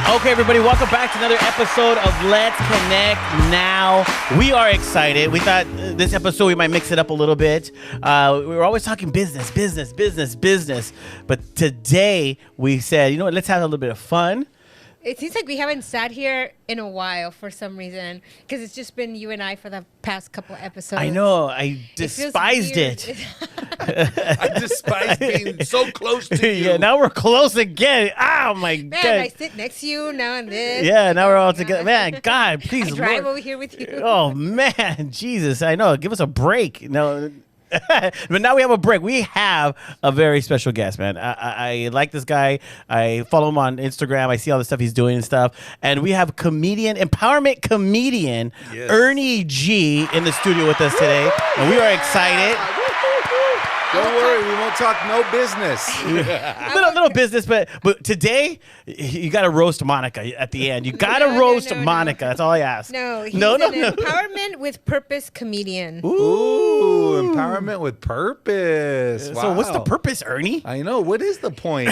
Okay, everybody, welcome back to another episode of Let's Connect Now. We are excited. We thought this episode we might mix it up a little bit. We were always talking business. But today we said, you know what, let's have a little bit of fun. It seems like we haven't sat here in a while for some reason, because it's just been you and I for the past couple of episodes. I know. I despised it. I despise being so close to you. Yeah, now we're close again. Oh, my God. Man, I sit next to you now and this. Yeah, now we're all together. Man, God, please. I drive Lord. over here with you. Oh, man. Jesus, I know. Give us a break. No. But now we have a break. We have a very special guest, man. I like this guy. I follow him on Instagram. I see all the stuff he's doing and stuff. And we have Empowerment Comedian Ernie G in the studio with us today. And we are excited. Don't worry, we won't talk no business. little business, but No. today you got to roast Monica at the end. You got to roast Monica. That's all I ask. No, he's an empowerment with purpose comedian. Ooh, empowerment with purpose. Wow. So what's the purpose, Ernie? I know. What is the point?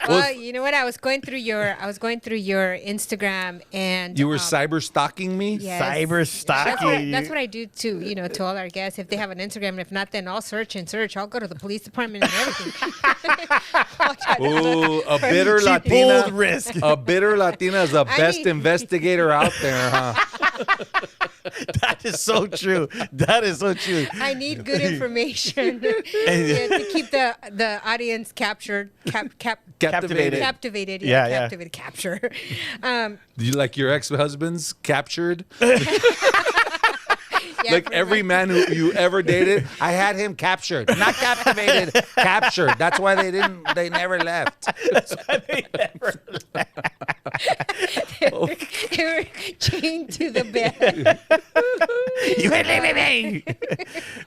Well, you know what? I was going through your Instagram, and You were cyber stalking me? Yes. Cyber stalking. That's what I do too. You know, to all our guests, if they have an Instagram, and if not, then I'll search. I'll go to the police department and everything. Ooh, a bitter She Latina. pulled risk. A bitter Latina is the best investigator out there, huh? That is so true. I need good information to keep the audience captured. Captivated. Captivated. Yeah. Captivated. Capture. Do you like your ex-husbands captured? Yeah, Like every man who you ever dated, I had him captured, not captivated, captured. That's why they never left. That's why they never they were chained to the bed. You ain't leaving me.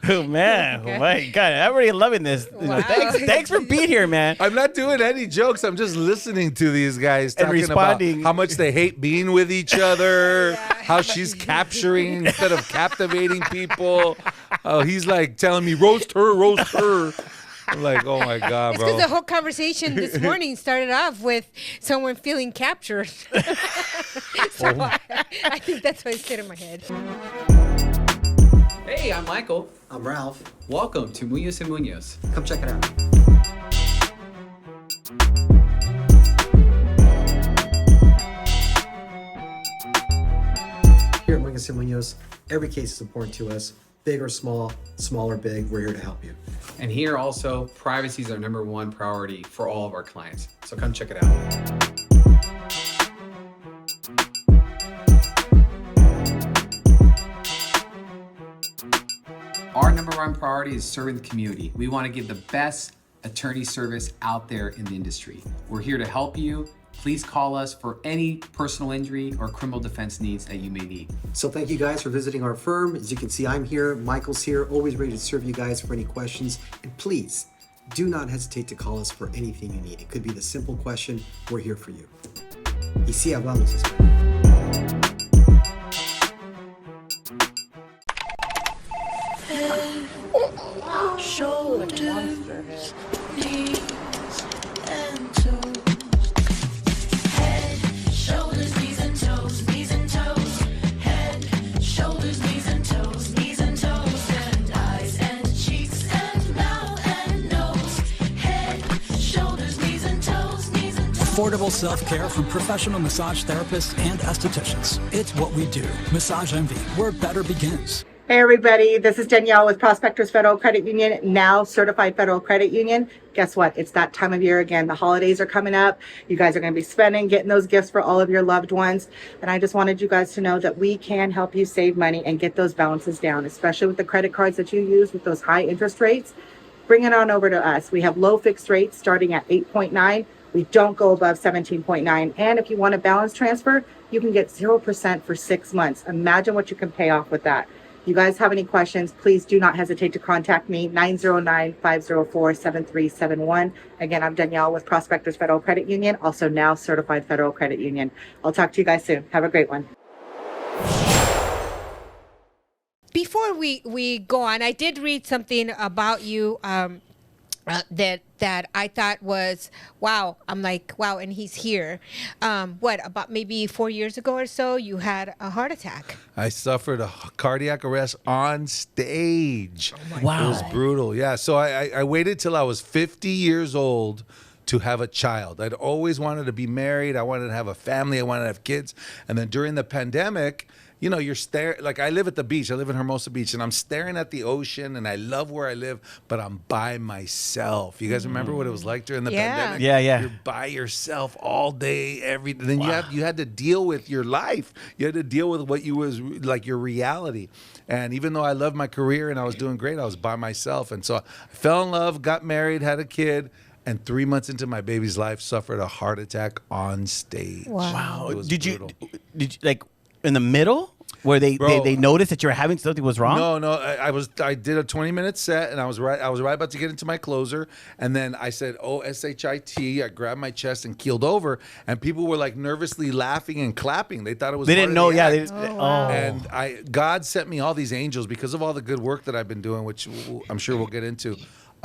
Oh, man. Okay. Oh, my God. I'm already loving this. Wow. Thanks for being here, man. I'm not doing any jokes. I'm just listening to these guys And talking responding. about how much they hate being with each other, Yeah. how she's capturing instead of captivating people. Oh, he's like telling me, roast her. I'm like, oh my God, It's because bro. the whole conversation this morning started off with someone feeling captured. So I think that's why it stayed in my head. Hey, I'm Michael. I'm Ralph. Welcome to Munoz and Munoz. Come check it out. Here at Munoz and Munoz, every case is important to us. Big or small or big, we're here to help you. And here also, privacy is our #1 priority for all of our clients. So come check it out. Our #1 priority is serving the community. We want to give the best attorney service out there in the industry. We're here to help you. Please call us for any personal injury or criminal defense needs that you may need. So thank you guys for visiting our firm. As you can see, I'm here, Michael's here, always ready to serve you guys for any questions. And please, do not hesitate to call us for anything you need. It could be the simple question, we're here for you. Y sí, hablamos español. Shoulders, knees, and toes. Head, shoulders, knees and toes, knees and toes. Head, shoulders, knees and toes, knees and toes. And eyes and cheeks and mouth and nose. Head, shoulders, knees and toes, knees and toes. Affordable self-care from professional massage therapists and estheticians. It's what we do. Massage Envy, where better begins. Hey everybody, this is Danielle with Prospectors Federal Credit Union, now Certified Federal Credit Union. Guess what? It's that time of year again. The holidays are coming up. You guys are going to be spending, getting those gifts for all of your loved ones. And I just wanted you guys to know that we can help you save money and get those balances down, especially with the credit cards that you use with those high interest rates. Bring it on over to us. We have low fixed rates starting at 8.9. We don't go above 17.9. And if you want a balance transfer, you can get 0% for 6 months. Imagine what you can pay off with that. You guys have any questions, please do not hesitate to contact me, 909-504-7371. Again, I'm Danielle with Prospectors Federal Credit Union, also now Certified Federal Credit Union. I'll talk to you guys soon. Have a great one. Before we go on, I did read something about you that I thought was wow. I'm like wow, and he's here. About maybe 4 years ago or so, you had a heart attack. I suffered a cardiac arrest on stage. Wow. It was brutal. Yeah. So I waited till I was 50 years old to have a child. I'd always wanted to be married. I wanted to have a family. I wanted to have kids. And then during the pandemic, you know, you're staring, like I live at the beach. I live in Hermosa Beach, and I'm staring at the ocean, and I love where I live, but I'm by myself. You guys remember what it was like during the pandemic? Yeah, yeah. You're by yourself all day, every day. Then you had to deal with your life. You had to deal with what you was like your reality. And even though I loved my career and I was doing great, I was by myself. And so I fell in love, got married, had a kid, and 3 months into my baby's life, suffered a heart attack on stage. Wow. It was Did brutal. you like in the middle where they noticed that you were having something was wrong? No, I did a 20-minute set, and I was right about to get into my closer, and then I said, "Oh, shit!" I grabbed my chest and keeled over, and people were like nervously laughing and clapping. They thought it was. They didn't know. Yeah. wow. And God sent me all these angels because of all the good work that I've been doing, which I'm sure we'll get into.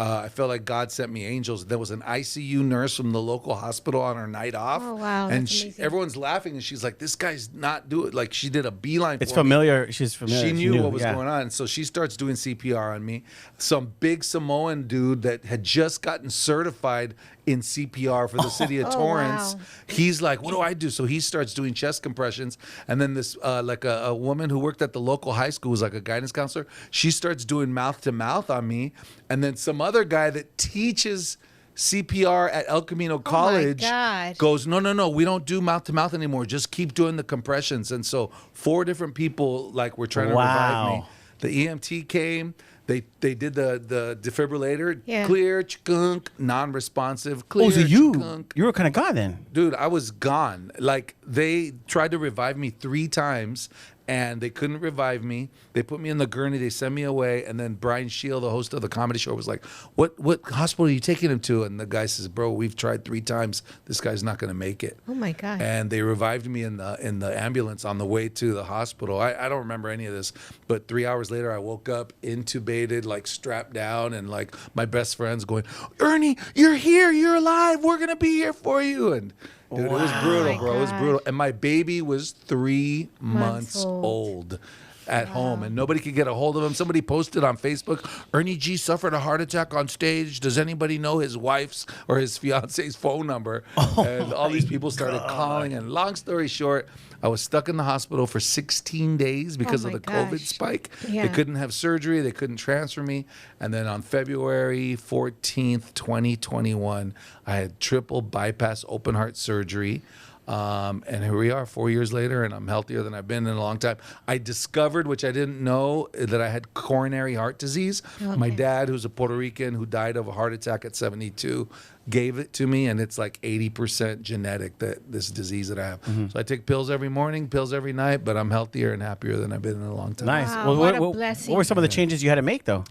I felt like God sent me angels. There was an ICU nurse from the local hospital on her night off. Oh, wow, And that's amazing. everyone's laughing, and she's like, "This guy's not doing." Like she did a beeline. It's for me. familiar. She's familiar. She knew what was yeah. going on. So she starts doing CPR on me. Some big Samoan dude that had just gotten certified in CPR for the city of Torrance. wow. He's like, "What do I do?" So he starts doing chest compressions. And then this, like a woman who worked at the local high school, was like a guidance counselor. She starts doing mouth to mouth on me. And then some other guy that teaches CPR at El Camino College God. goes, no, we don't do mouth to mouth anymore. Just keep doing the compressions. And so 4 different people like were trying to revive me. The EMT came. They did the defibrillator. Yeah. Clear, chkunk, non-responsive. Clear, Oh, so chkunk. you were kind of gone then. Dude, I was gone. Like they tried to revive me 3 times, and they couldn't revive me. They put me in the gurney. They sent me away. And then Brian Shield, the host of the comedy show, was like, "What hospital are you taking him to?" And the guy says, "Bro, we've tried 3 times. This guy's not going to make it." Oh my God. And they revived me in the ambulance on the way to the hospital. I don't remember any of this, but 3 hours later, I woke up intubated, like strapped down, and like my best friend's going, "Ernie, you're here. You're alive. We're gonna be here for you." And dude, it was brutal, bro. It was brutal. And my baby was 3 months old at home, and nobody could get a hold of him. Somebody posted on Facebook, "Ernie G suffered a heart attack on stage. Does anybody know his wife's or his fiance's phone number?" And all these people started calling. And long story short, I was stuck in the hospital for 16 days because of my the COVID gosh. spike. Yeah. They couldn't have surgery. They couldn't transfer me. And then on February 14th, 2021, I had triple bypass open heart surgery. And here we are 4 years later, and I'm healthier than I've been in a long time. I discovered, which I didn't know, that I had coronary heart disease. My dad, who's a Puerto Rican who died of a heart attack at 72, gave it to me, and it's like 80% genetic, that this disease that I have. So I take pills every morning, pills every night, but I'm healthier and happier than I've been in a long time. Nice. Wow, what a what blessing. were some of the changes you had to make though?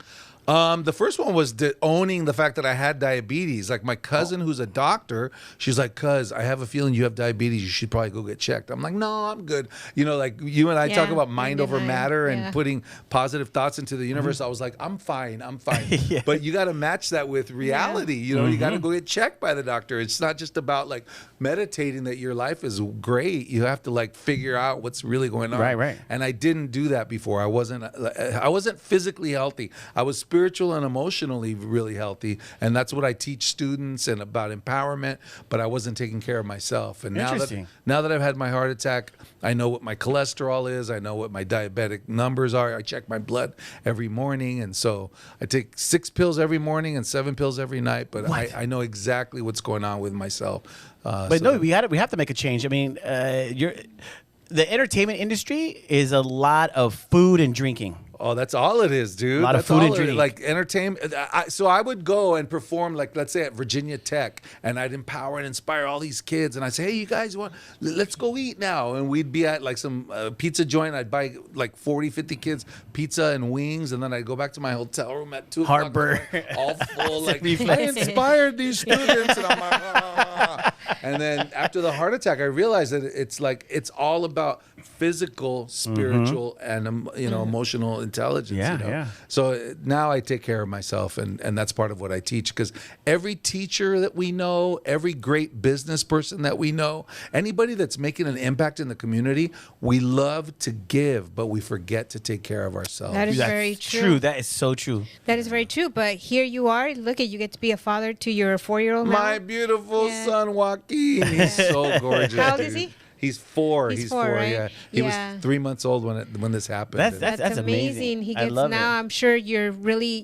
The first one was owning the fact that I had diabetes. Like my cousin, who's a doctor, she's like, "Cuz, I have a feeling you have diabetes. You should probably go get checked." I'm like, "No, I'm good." You know, like you and I talk Yeah, about mind over mind. matter and Yeah. putting positive thoughts into the universe. I was like, "I'm fine. I'm fine." Yeah. But you got to match that with reality. You know, you got to go get checked by the doctor. It's not just about like meditating that your life is great. You have to like figure out what's really going on. Right. And I didn't do that before. I wasn't physically healthy. I was spiritual and emotionally really healthy, and that's what I teach students and about empowerment. But I wasn't taking care of myself. And Interesting. now that I've had my heart attack, I know what my cholesterol is. I know what my diabetic numbers are. I check my blood every morning, and so I take 6 pills every morning and 7 pills every night. But I know exactly what's going on with myself. But no, we have to make a change. I mean, the entertainment industry is a lot of food and drinking. Oh, that's all it is, dude. A lot of That's food all and it is. drink. Like entertainment. So I would go and perform, like let's say at Virginia Tech, and I'd empower and inspire all these kids. And I'd say, "Hey, you guys let's go eat now." And we'd be at like some pizza joint. I'd buy like 40, 50 kids pizza and wings, and then I'd go back to my hotel room at 2 o'clock. Heartburn. All full. Like, reflex. I inspired these students. And I'm like, "Ah." And then after the heart attack, I realized that it's all about physical, spiritual, and emotional intelligence. Yeah, you know? yeah. So now I take care of myself, and that's part of what I teach. Because every teacher that we know, every great business person that we know, anybody that's making an impact in the community, we love to give, but we forget to take care of ourselves. That is That's very true. That is so true. That is very true. But here you are. Look at you get to be a father to your 4-year-old now. My beautiful Yeah. son Joaquin, he's so gorgeous. How old dude. is he? He's 4. He's He's 4, 4. right? Yeah, he Yeah. was 3 months old when this happened. That's amazing. He I gets love now. it. I'm sure you're really,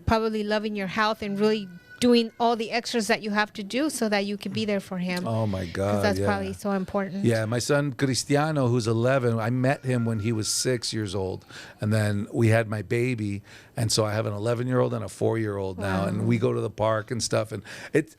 probably loving your health and really doing all the extras that you have to do so that you can be there for him. Oh my God! Because that's yeah. probably so important. Yeah, my son Cristiano, who's 11, I met him when he was 6 years old, and then we had my baby, and so I have an 11-year-old and a 4-year-old now, and we go to the park and stuff, and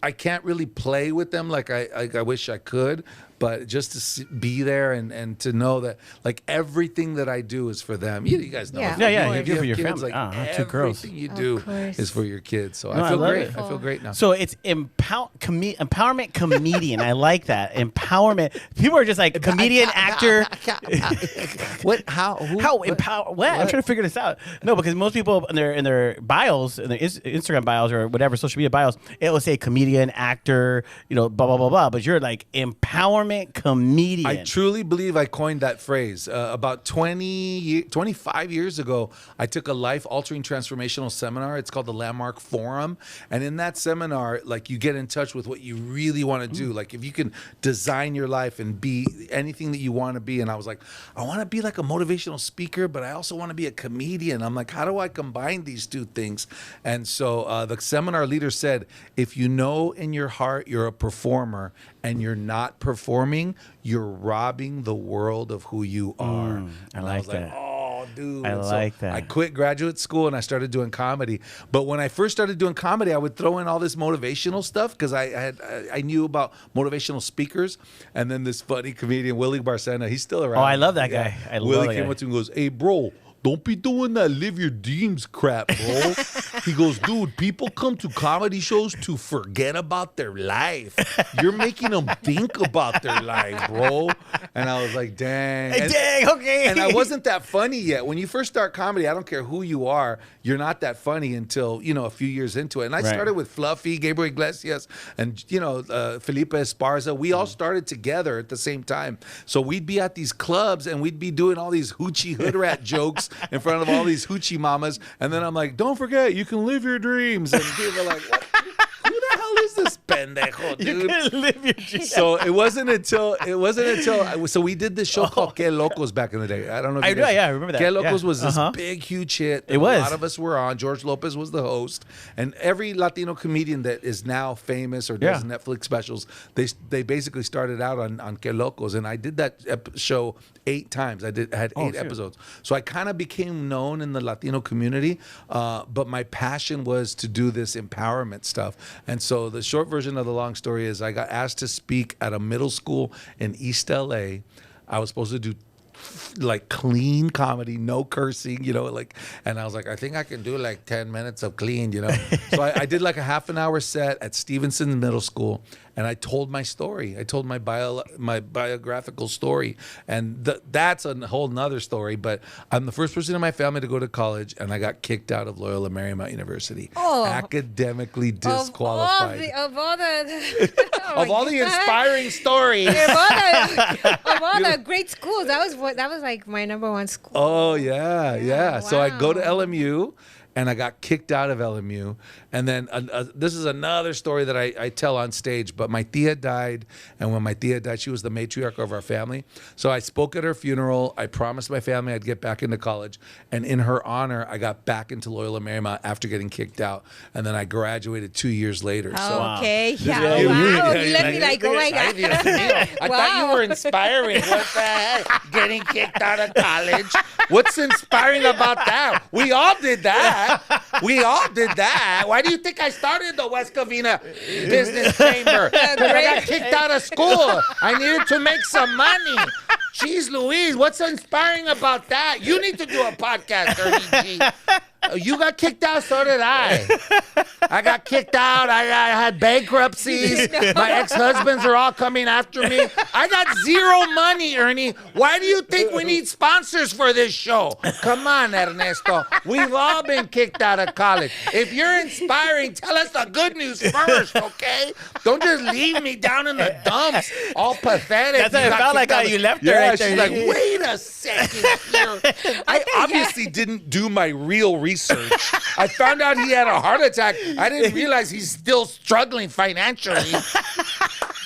I can't really play with them like I wish I could. But just to be there and to know that like everything that I do is for them. You guys know. Yeah. Yeah, If you do have for your kids, family. Like two girls. everything you Of do course. is for your kids. So No, I I feel love great. it. I feel great now. So it's empowerment comedian. I like that. Empowerment. People are just like comedian, actor. What? How? Who? How empower? What? I'm trying to figure this out. No, because most people in their bios, in their Instagram bios or whatever social media bios, it will say comedian, actor, blah blah blah blah. But you're like empowerment comedian. I truly believe I coined that phrase. About 25 years ago, I took a life-altering transformational seminar. It's called the Landmark Forum. And in that seminar, like you get in touch with what you really want to do. Like if you can design your life and be anything that you want to be. And I was like, I want to be like a motivational speaker, but I also want to be a comedian. I'm like, how do I combine these two things? And so the seminar leader said, if you know in your heart you're a performer and you're not performing, you're robbing the world of who you are. I like was like, that. oh, dude. I And like that. I quit graduate school and I started doing comedy. But when I first started doing comedy, I would throw in all this motivational stuff because I knew about motivational speakers. And then this funny comedian, Willie Barcena, he's still around. Oh, I love that guy. I love Willie that came guy. up to me and goes, hey, bro, don't be doing that live your dreams crap, bro. He goes, dude, people come to comedy shows to forget about their life. You're making them think about their life, bro. And I was like, dang. Okay. And I wasn't that funny yet. When you first start comedy, I don't care who you are, you're not that funny until, a few years into it. And I started with Fluffy, Gabriel Iglesias, and, Felipe Esparza. We all started together at the same time. So we'd be at these clubs and we'd be doing all these hoochie hood rat jokes in front of all these hoochie mamas. And then I'm like, don't forget, you can live your dreams. And people are like, what? Who the hell is this pendejo, dude? You can live your dream. So it wasn't until so we did this show called Que Locos back in the day. I don't know if I you do, guys- yeah, I remember that. Que Locos Yeah. was this Uh-huh. big, huge hit. It was. A lot of us were on. George Lopez was the host. And every Latino comedian that is now famous or does Yeah. Netflix specials, they basically started out on Que Locos. And I did that show 8 times. I had 8 shoot. episodes. So I kind of became known in the Latino community. But my passion was to do this empowerment stuff. And so the short version of the long story is I got asked to speak at a middle school in East LA. I was supposed to do like clean comedy, no cursing, and I was like, I think I can do like 10 minutes of clean, So I did like a half an hour set at Stevenson Middle School, and I told my story. I told my biographical story, and that's a whole nother story. But I'm the first person in my family to go to college, and I got kicked out of Loyola Marymount University, academically disqualified. Of all the Inspiring stories. of all the great schools, that was like my number one school. Oh, yeah. So I go to wow. LMU, and I got kicked out of LMU. And then this is another story that I tell on stage, but my tia died. And when my tia died, she was the matriarch of our family. So I spoke at her funeral. I promised my family I'd get back into college. And in her honor, I got back into Loyola Marymount after getting kicked out. And then I graduated 2 years later. So Okay, yeah. Yeah, Wow. yeah, You left me like, oh my God. I thought you were inspiring. What the heck? Getting kicked out of college. What's inspiring about that? We all did that. We all did that. Why do you think I started the West Covina Business Chamber? Because I got kicked out of school. I needed to make some money. Jeez Louise, what's inspiring about that? You need to do a podcast, Ernie G. You got kicked out, so did I. I got kicked out. I had bankruptcies. My ex-husbands are all coming after me. I got zero money, Ernie. Why do you think we need sponsors for this show? Come on, Ernesto. We've all been kicked out of college. If you're inspiring, tell us the good news first, okay? Don't just leave me down in the dumps, all pathetic. That's how it felt like how you left her right there. She's like, wait a second here. I obviously didn't do my real research. I found out he had a heart attack. I didn't realize he's still struggling financially.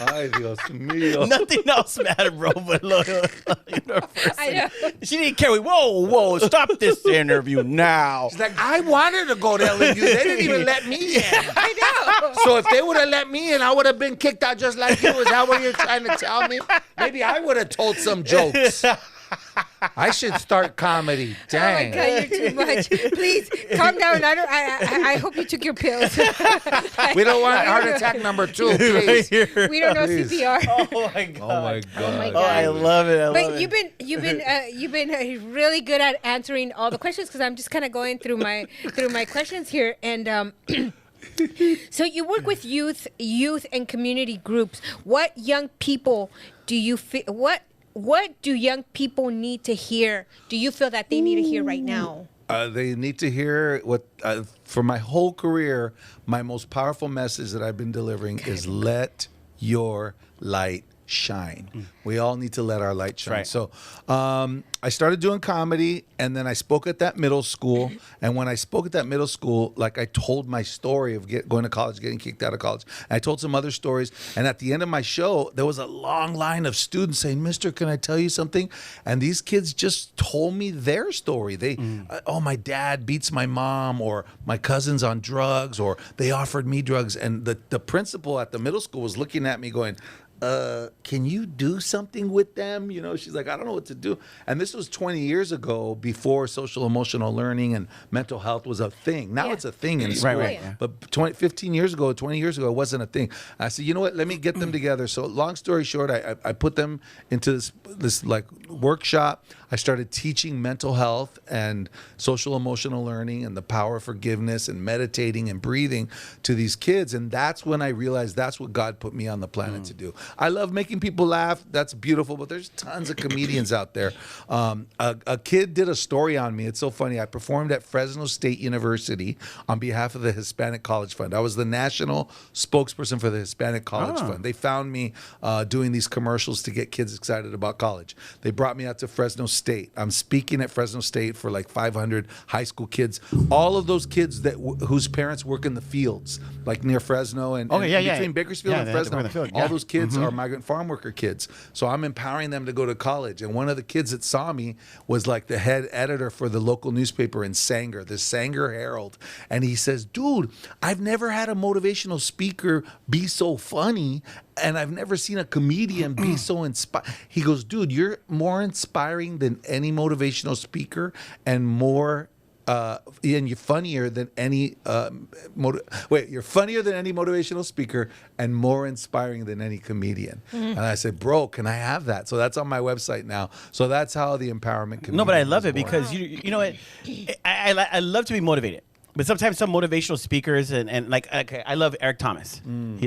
Ay, Dios mío. Nothing else mattered, bro, but look, I know. she didn't care. Whoa, stop this interview now. She's like, I wanted to go to LNU. They didn't even let me in. I know. So if they would have let me in, I would have been kicked out just like you. Is that what you're trying to tell me? Maybe I would have told some jokes. I should start comedy. Dang. Oh my God, you're too much. Please calm down. I hope you took your pills. We don't want heart attack number 2, please. We don't know Please. CPR. Oh my god. Oh my God. Oh my Oh, God. I love it. But you've been really good at answering all the questions because I'm just kind of going through my questions here and. So you work with youth and community groups. What young people do you feel? What do young people need to hear? Do you feel that they need to hear right now? They need to hear what, for my whole career, my most powerful message that I've been delivering is let your light shine. We all need to let our light shine. Right. So I started doing comedy, and then I spoke at that middle school. And when I spoke at that middle school, like I told my story of going to college, getting kicked out of college. And I told some other stories. And at the end of my show, there was a long line of students saying, "Mister, can I tell you something?" And these kids just told me their story. They, oh, my dad beats my mom, or my cousin's on drugs, or they offered me drugs. And the principal at the middle school was looking at me going, can you do something with them? You know, she's like, I don't know what to do. And this was 20 years ago, before social emotional learning and mental health was a thing. Now it's a thing in school. Right. But 15 years ago, 20 years ago, it wasn't a thing. I said, you know what? Let me get them together. So long story short, I put them into this like workshop. I started teaching mental health and social emotional learning and the power of forgiveness and meditating and breathing to these kids. And that's when I realized that's what God put me on the planet to do. I love making people laugh. That's beautiful. But there's tons of comedians out there. A kid did a story on me. It's so funny. I performed at Fresno State University on behalf of the Hispanic College Fund. I was the national spokesperson for the Hispanic College Fund. They found me doing these commercials to get kids excited about college. They brought me out to Fresno State. I'm speaking at Fresno State for like 500 high school kids. All of those kids whose parents work in the fields, like near Fresno and between Bakersfield and Fresno. All those kids are migrant farm worker kids. So I'm empowering them to go to college. And one of the kids that saw me was like the head editor for the local newspaper in Sanger, the Sanger Herald. And he says, dude, I've never had a motivational speaker be so funny. And I've never seen a comedian be so inspired. He goes, dude, you're more inspiring than any motivational speaker and more and you're funnier than any you're funnier than any motivational speaker and more inspiring than any comedian. And I said, bro, can I have that? So that's on my website now. So that's how the Empowerment Comedian. No, but I love it was born. because you know what, I love to be motivated. But sometimes some motivational speakers and like, okay, I love Eric Thomas.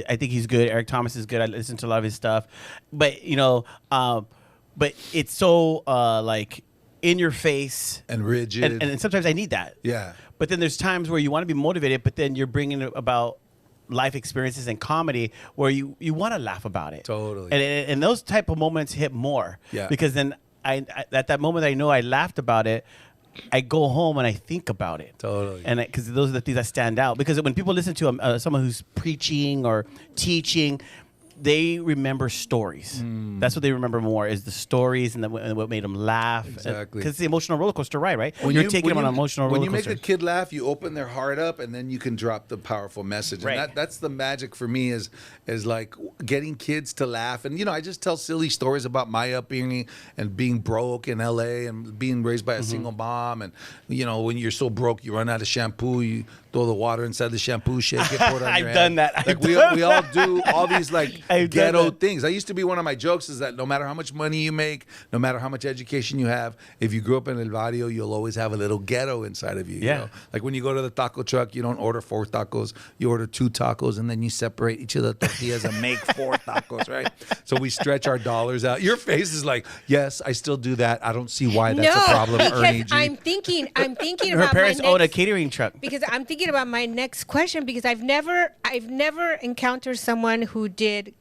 I think he's good. Eric Thomas is good. I listen to a lot of his stuff. But, you know, but it's so like in your face. And rigid. And sometimes I need that. Yeah. But then there's times where you want to be motivated, but then you're bringing about life experiences and comedy where you want to laugh about it. Totally. And those type of moments hit more. Yeah. Because then I at that moment I know I laughed about it, I go home and I think about it. Totally. And because those are the things that stand out. Because when people listen to someone who's preaching or teaching, they remember stories. That's what they remember more is the stories and what made them laugh. Exactly. Because it's the emotional roller coaster ride, right? You're taking them on an emotional roller coaster. When you make a kid laugh, you open their heart up, and then you can drop the powerful message. Right. And that's the magic for me is like getting kids to laugh. And, you know, I just tell silly stories about my upbringing and being broke in L.A. and being raised by a single mom. And, you know, when you're so broke, you run out of shampoo, you throw the water inside the shampoo, shake it, pour it on your I've head. done that. Like we all do all these like I've done ghetto that. things. I used to be one of my jokes is that no matter how much money you make, no matter how much education you have, if you grew up in El Barrio, you'll always have a little ghetto inside of you. Yeah. You know? Like when you go to the taco truck, you don't order 4 tacos, you order 2 tacos, and then you separate each of the tortillas and make 4 tacos, right? So we stretch our dollars out. Your face is like, yes, I still do that. I don't see why that's a problem, because Ernie G. I'm thinking Her about parents my own a next, catering truck. because I'm thinking about my next question, because I've never encountered someone who did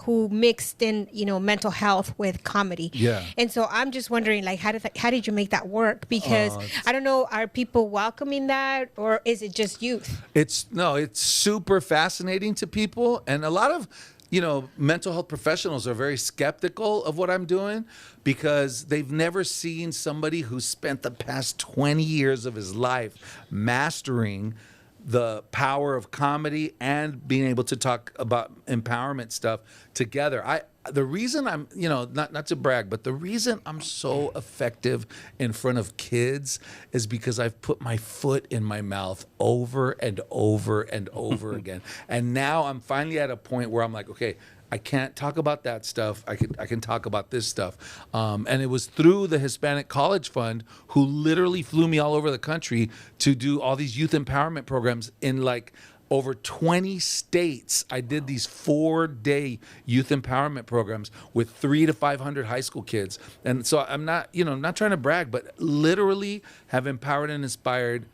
who mixed in, mental health with comedy. Yeah. And so I'm just wondering, like, how did you make that work? Because I don't know, are people welcoming that, or is it just youth? It's super fascinating to people, and a lot of mental health professionals are very skeptical of what I'm doing because they've never seen somebody who spent the past 20 years of his life mastering the power of comedy and being able to talk about empowerment stuff together. The reason I'm, not to brag, but the reason I'm so effective in front of kids is because I've put my foot in my mouth over and over and over again. And now I'm finally at a point where I'm like, okay, I can't talk about that stuff. I can talk about this stuff. And it was through the Hispanic College Fund who literally flew me all over the country to do all these youth empowerment programs in like over 20 states. I did these 4-day youth empowerment programs with 300 to 500 high school kids. And so I'm not, not trying to brag, but literally have empowered and inspired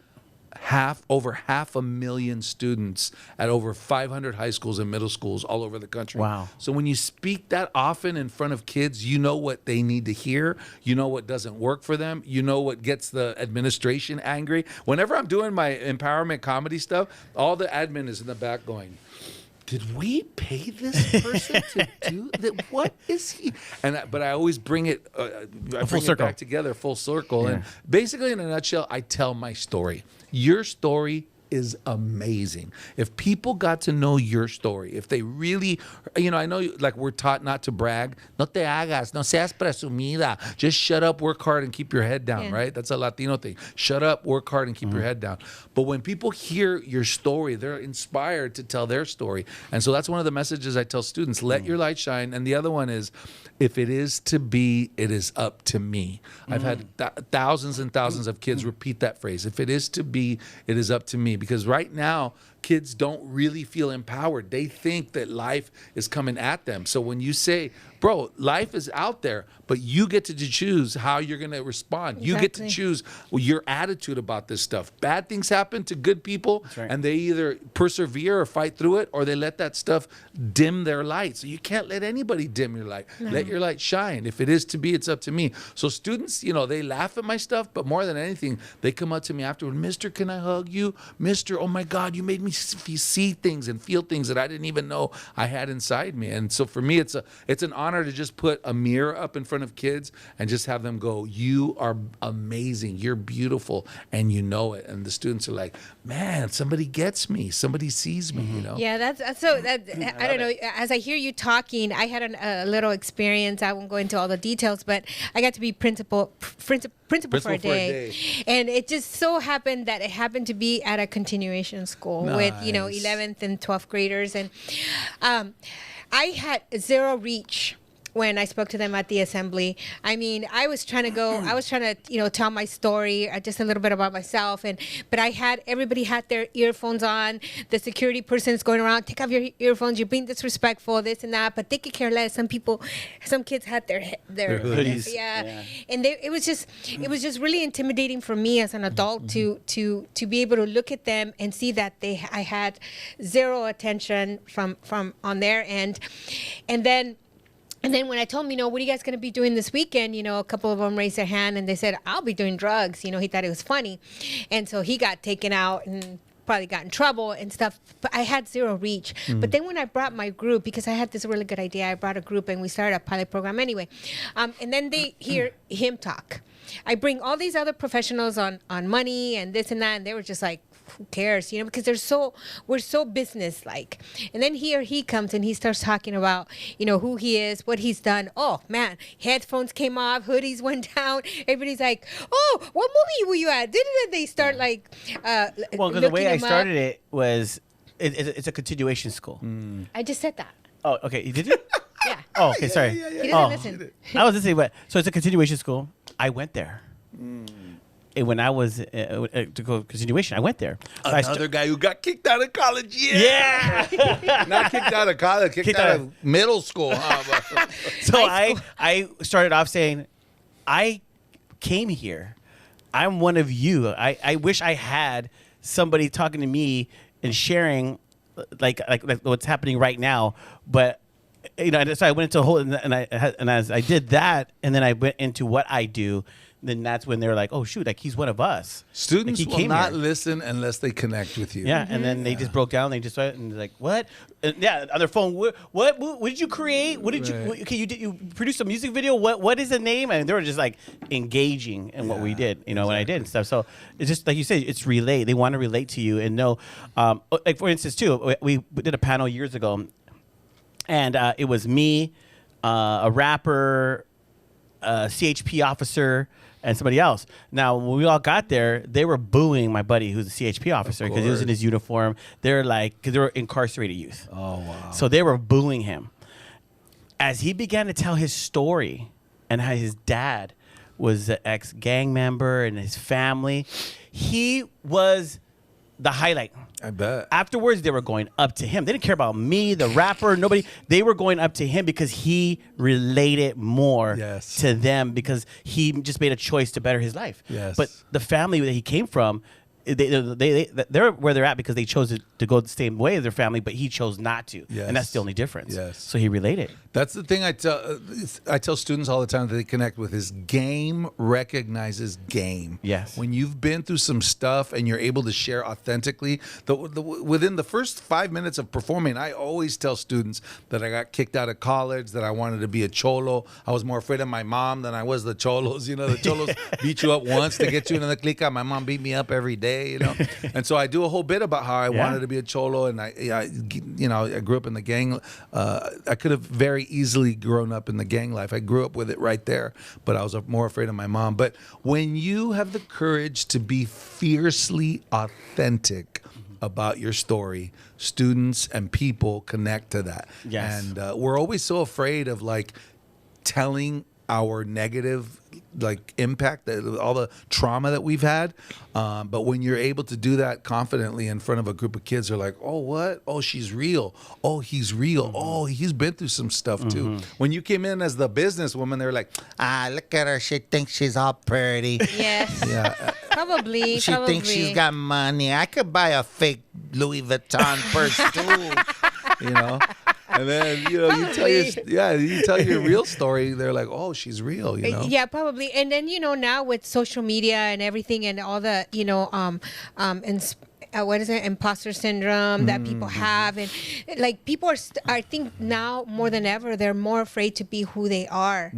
over 500,000 students at over 500 high schools and middle schools all over the country. Wow. So when you speak that often in front of kids, you know what they need to hear. You know what doesn't work for them. You know what gets the administration angry. Whenever I'm doing my empowerment comedy stuff, all the admin is in the back going, did we pay this person to do that? What is he? But I always bring it, full circle. Back together, full circle. Yeah. And basically, in a nutshell, I tell my story. Your story is amazing. If people got to know your story, if they really, I know like we're taught not to brag. No te hagas, no seas presumida. Just shut up, work hard, and keep your head down, right? That's a Latino thing. Shut up, work hard, and keep your head down. But when people hear your story, they're inspired to tell their story. And so that's one of the messages I tell students. Let your light shine. And the other one is, if it is to be, it is up to me. I've had thousands and thousands of kids repeat that phrase. If it is to be, it is up to me. Because right now, kids don't really feel empowered. They think that life is coming at them. So when you say, bro, life is out there, but you get to choose how you're going to respond. You get to choose your attitude about this stuff. Bad things happen to good people, and they either persevere or fight through it, or they let that stuff dim their light. So you can't let anybody dim your light. No. Let your light shine. If it is to be, it's up to me. So students, they laugh at my stuff, but more than anything, they come up to me afterward, Mr., can I hug you? Mr., oh my God, you made me see things and feel things that I didn't even know I had inside me. And so for me, it's an honor to just put a mirror up in front of kids and just have them go, you are amazing, you're beautiful, and you know it. And the students are like, man, somebody gets me, somebody sees me, Yeah, that's so. I don't know. As I hear you talking, I had a little experience. I won't go into all the details, but I got to be principal for a day, and it just so happened that it happened to be at a continuation school with 11th and 12th graders, and I had zero reach when I spoke to them at the assembly. I mean, I was trying to tell my story, just a little bit about myself, but everybody had their earphones on. The security person is going around, take off your earphones, you're being disrespectful, this and that, but they could care less. Some kids had their hoodies. Yeah. And it was just really intimidating for me as an adult to be able to look at them and see that I had zero attention from on their end. And then when I told him, what are you guys going to be doing this weekend? A couple of them raised their hand and they said, I'll be doing drugs. He thought it was funny. And so he got taken out and probably got in trouble and stuff. But I had zero reach. But then when I brought my group, because I had this really good idea, I brought a group and we started a pilot program anyway. And then they hear him talk. I bring all these other professionals on money and this and that. And they were just like, who cares, because we're so business-like. And then here he comes and he starts talking about, who he is, what he's done. Oh, man, headphones came off, hoodies went down. Everybody's like, oh, what movie were you at? They start like well, because the way I started it was, it's a continuation school. I just said that. Oh, okay. Did you? Yeah. Oh, okay. Sorry. He doesn't Oh, listen. I was listening, but so it's a continuation school. I went there. And when I was to go continuation, I went there. So I Another guy who got kicked out of college. Yeah. Not kicked out of college, kicked out of middle school. Huh? So I started off saying, I came here. I'm one of you. I wish I had somebody talking to me and sharing like what's happening right now. But and so I went into a whole and as I did that, and then I went into what I do. Then that's when they're like, oh shoot, like he's one of us. Students like, he will came not here. listen unless they connect with you. Yeah, and then they just broke down. They just went and like, what? And yeah, on their phone. What did you create? What did you? Okay, you produced a music video. What is the name? And they were just like engaging in what we did. What I did and stuff. So it's just like you said, it's relate. They want to relate to you and know. Like for instance, too, we did a panel years ago, and it was me, a rapper, a CHP officer, and somebody else. Now, when we all got there, they were booing my buddy who's a CHP officer because he was in his uniform. They're like, because they were incarcerated youth. Oh, wow. So they were booing him. As he began to tell his story and how his dad was an ex-gang member and his family, he was the highlight. I bet. Afterwards, they were going up to him. They didn't care about me, the rapper, nobody. They were going up to him because he related more to them because he just made a choice to better his life. Yes. But the family that he came from, they're where they're at because they chose to go the same way as their family, but he chose not to. Yes. And that's the only difference. Yes. So he related. That's the thing I tell students all the time that they connect with is game recognizes game. Yes. When you've been through some stuff and you're able to share authentically, within the first 5 minutes of performing, I always tell students that I got kicked out of college, that I wanted to be a cholo. I was more afraid of my mom than I was the cholos. The cholos beat you up once to get you into the clica. My mom beat me up every day. And so I do a whole bit about how I wanted to be a cholo, and I grew up in the gang. I could have very easily grown up in the gang life. I grew up with it right there, but I was more afraid of my mom. But when you have the courage to be fiercely authentic about your story, students and people connect to that. Yes. And we're always so afraid of telling our negative impact, all the trauma that we've had. But when you're able to do that confidently in front of a group of kids, they're like, oh, what? Oh, she's real. Oh, he's real. Oh, he's been through some stuff too. When you came in as the businesswoman, they were like, look at her. She thinks she's all pretty. Yes. Yeah. Probably. She thinks she's got money. I could buy a fake Louis Vuitton purse too. And then you tell your real story. They're like, oh, she's real. Yeah, probably. And then now with social media and everything and all the what is it, imposter syndrome that people have, and people are I think now more than ever they're more afraid to be who they are.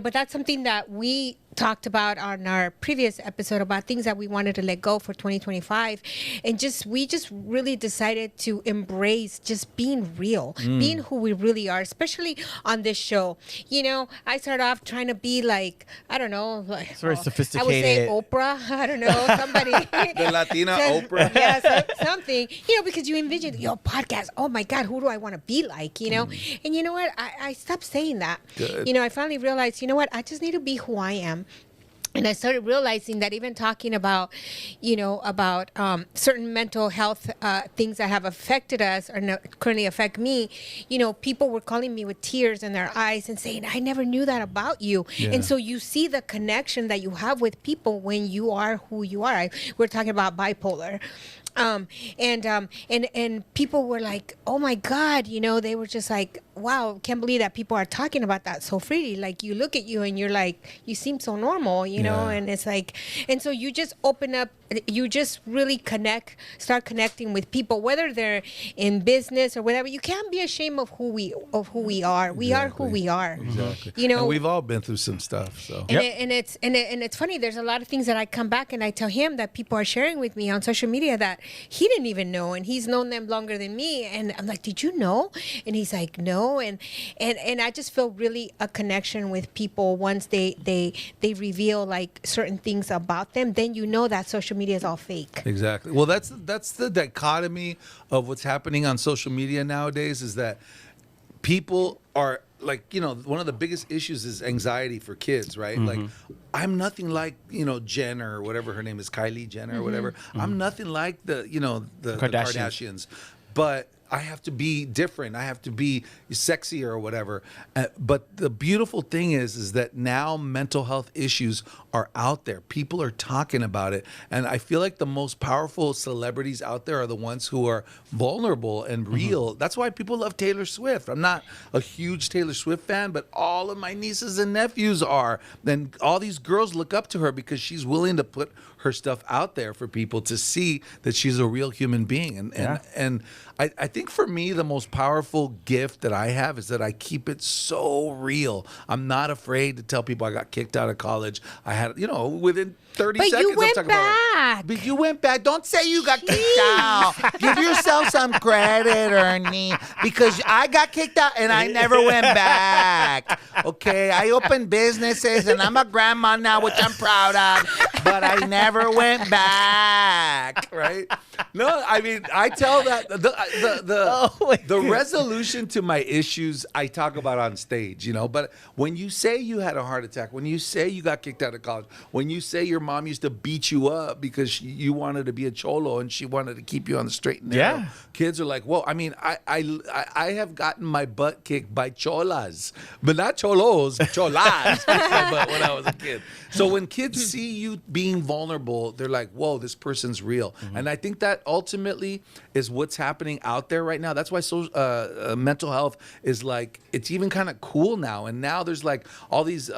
But that's something that we talked about on our previous episode about things that we wanted to let go for 2025, and we just really decided to embrace just being real, being who we really are, especially on this show. I started off trying to be I don't know, it's very sophisticated. I would say Oprah. I don't know, somebody the Latina Oprah. Yeah, something, because you envision your podcast. Oh my God, who do I want to be like? And you know what? I stopped saying that. Good. I finally realized, I just need to be who I am. And I started realizing that even talking about, certain mental health things that have affected us or currently affect me, people were calling me with tears in their eyes and saying, I never knew that about you. Yeah. And so you see the connection that you have with people when you are who you are. We're talking about bipolar. And people were like, oh my God, they were just like, wow, can't believe that people are talking about that so freely. Like, you look at you and you're like, you seem so normal, and it's like, and so you just open up, you just really start connecting with people, whether they're in business or whatever. You can't be ashamed of who we are. We are who we are. Exactly. And we've all been through some stuff. So. And it's funny. There's a lot of things that I come back and I tell him that people are sharing with me on social media that he didn't even know, and he's known them longer than me. And I'm like, did you know? And he's like, no. And I just feel really a connection with people once they reveal certain things about them. Then that social media is all fake. Exactly. Well, that's the dichotomy of what's happening on social media nowadays, is that people are like, one of the biggest issues is anxiety for kids, right? Like, I'm nothing like, Jenner or whatever her name is, Kylie Jenner or whatever. I'm nothing like the Kardashians. But I have to be different. I have to be sexier or whatever. But the beautiful thing is that now mental health issues are out there. People are talking about it. And I feel like the most powerful celebrities out there are the ones who are vulnerable and real. That's why people love Taylor Swift. I'm not a huge Taylor Swift fan, but all of my nieces and nephews are. Then all these girls look up to her because she's willing to put her stuff out there for people to see that she's a real human being. And I think for me, the most powerful gift that I have is that I keep it so real. I'm not afraid to tell people I got kicked out of college. I had, within 30 seconds. But you went I'm talking back. But you went back. Don't say you got kicked out. Give yourself some credit, Ernie, because I got kicked out and I never went back. Okay, I opened businesses and I'm a grandma now, which I'm proud of, but I never went back. Right? No, I mean, I tell that the resolution to my issues I talk about on stage, but when you say you had a heart attack, when you say you got kicked out of college, when you say your mom used to beat you up because you wanted to be a cholo and she wanted to keep you on the straight and narrow, kids are like, whoa. I mean, I have gotten my butt kicked by cholas, but not cholos, cholas, but when I was a kid. So when kids see you being vulnerable, they're like, whoa, this person's real. And I think that ultimately is what's happening out there right now. That's why mental health is like, it's even kind of cool now. And now there's like all these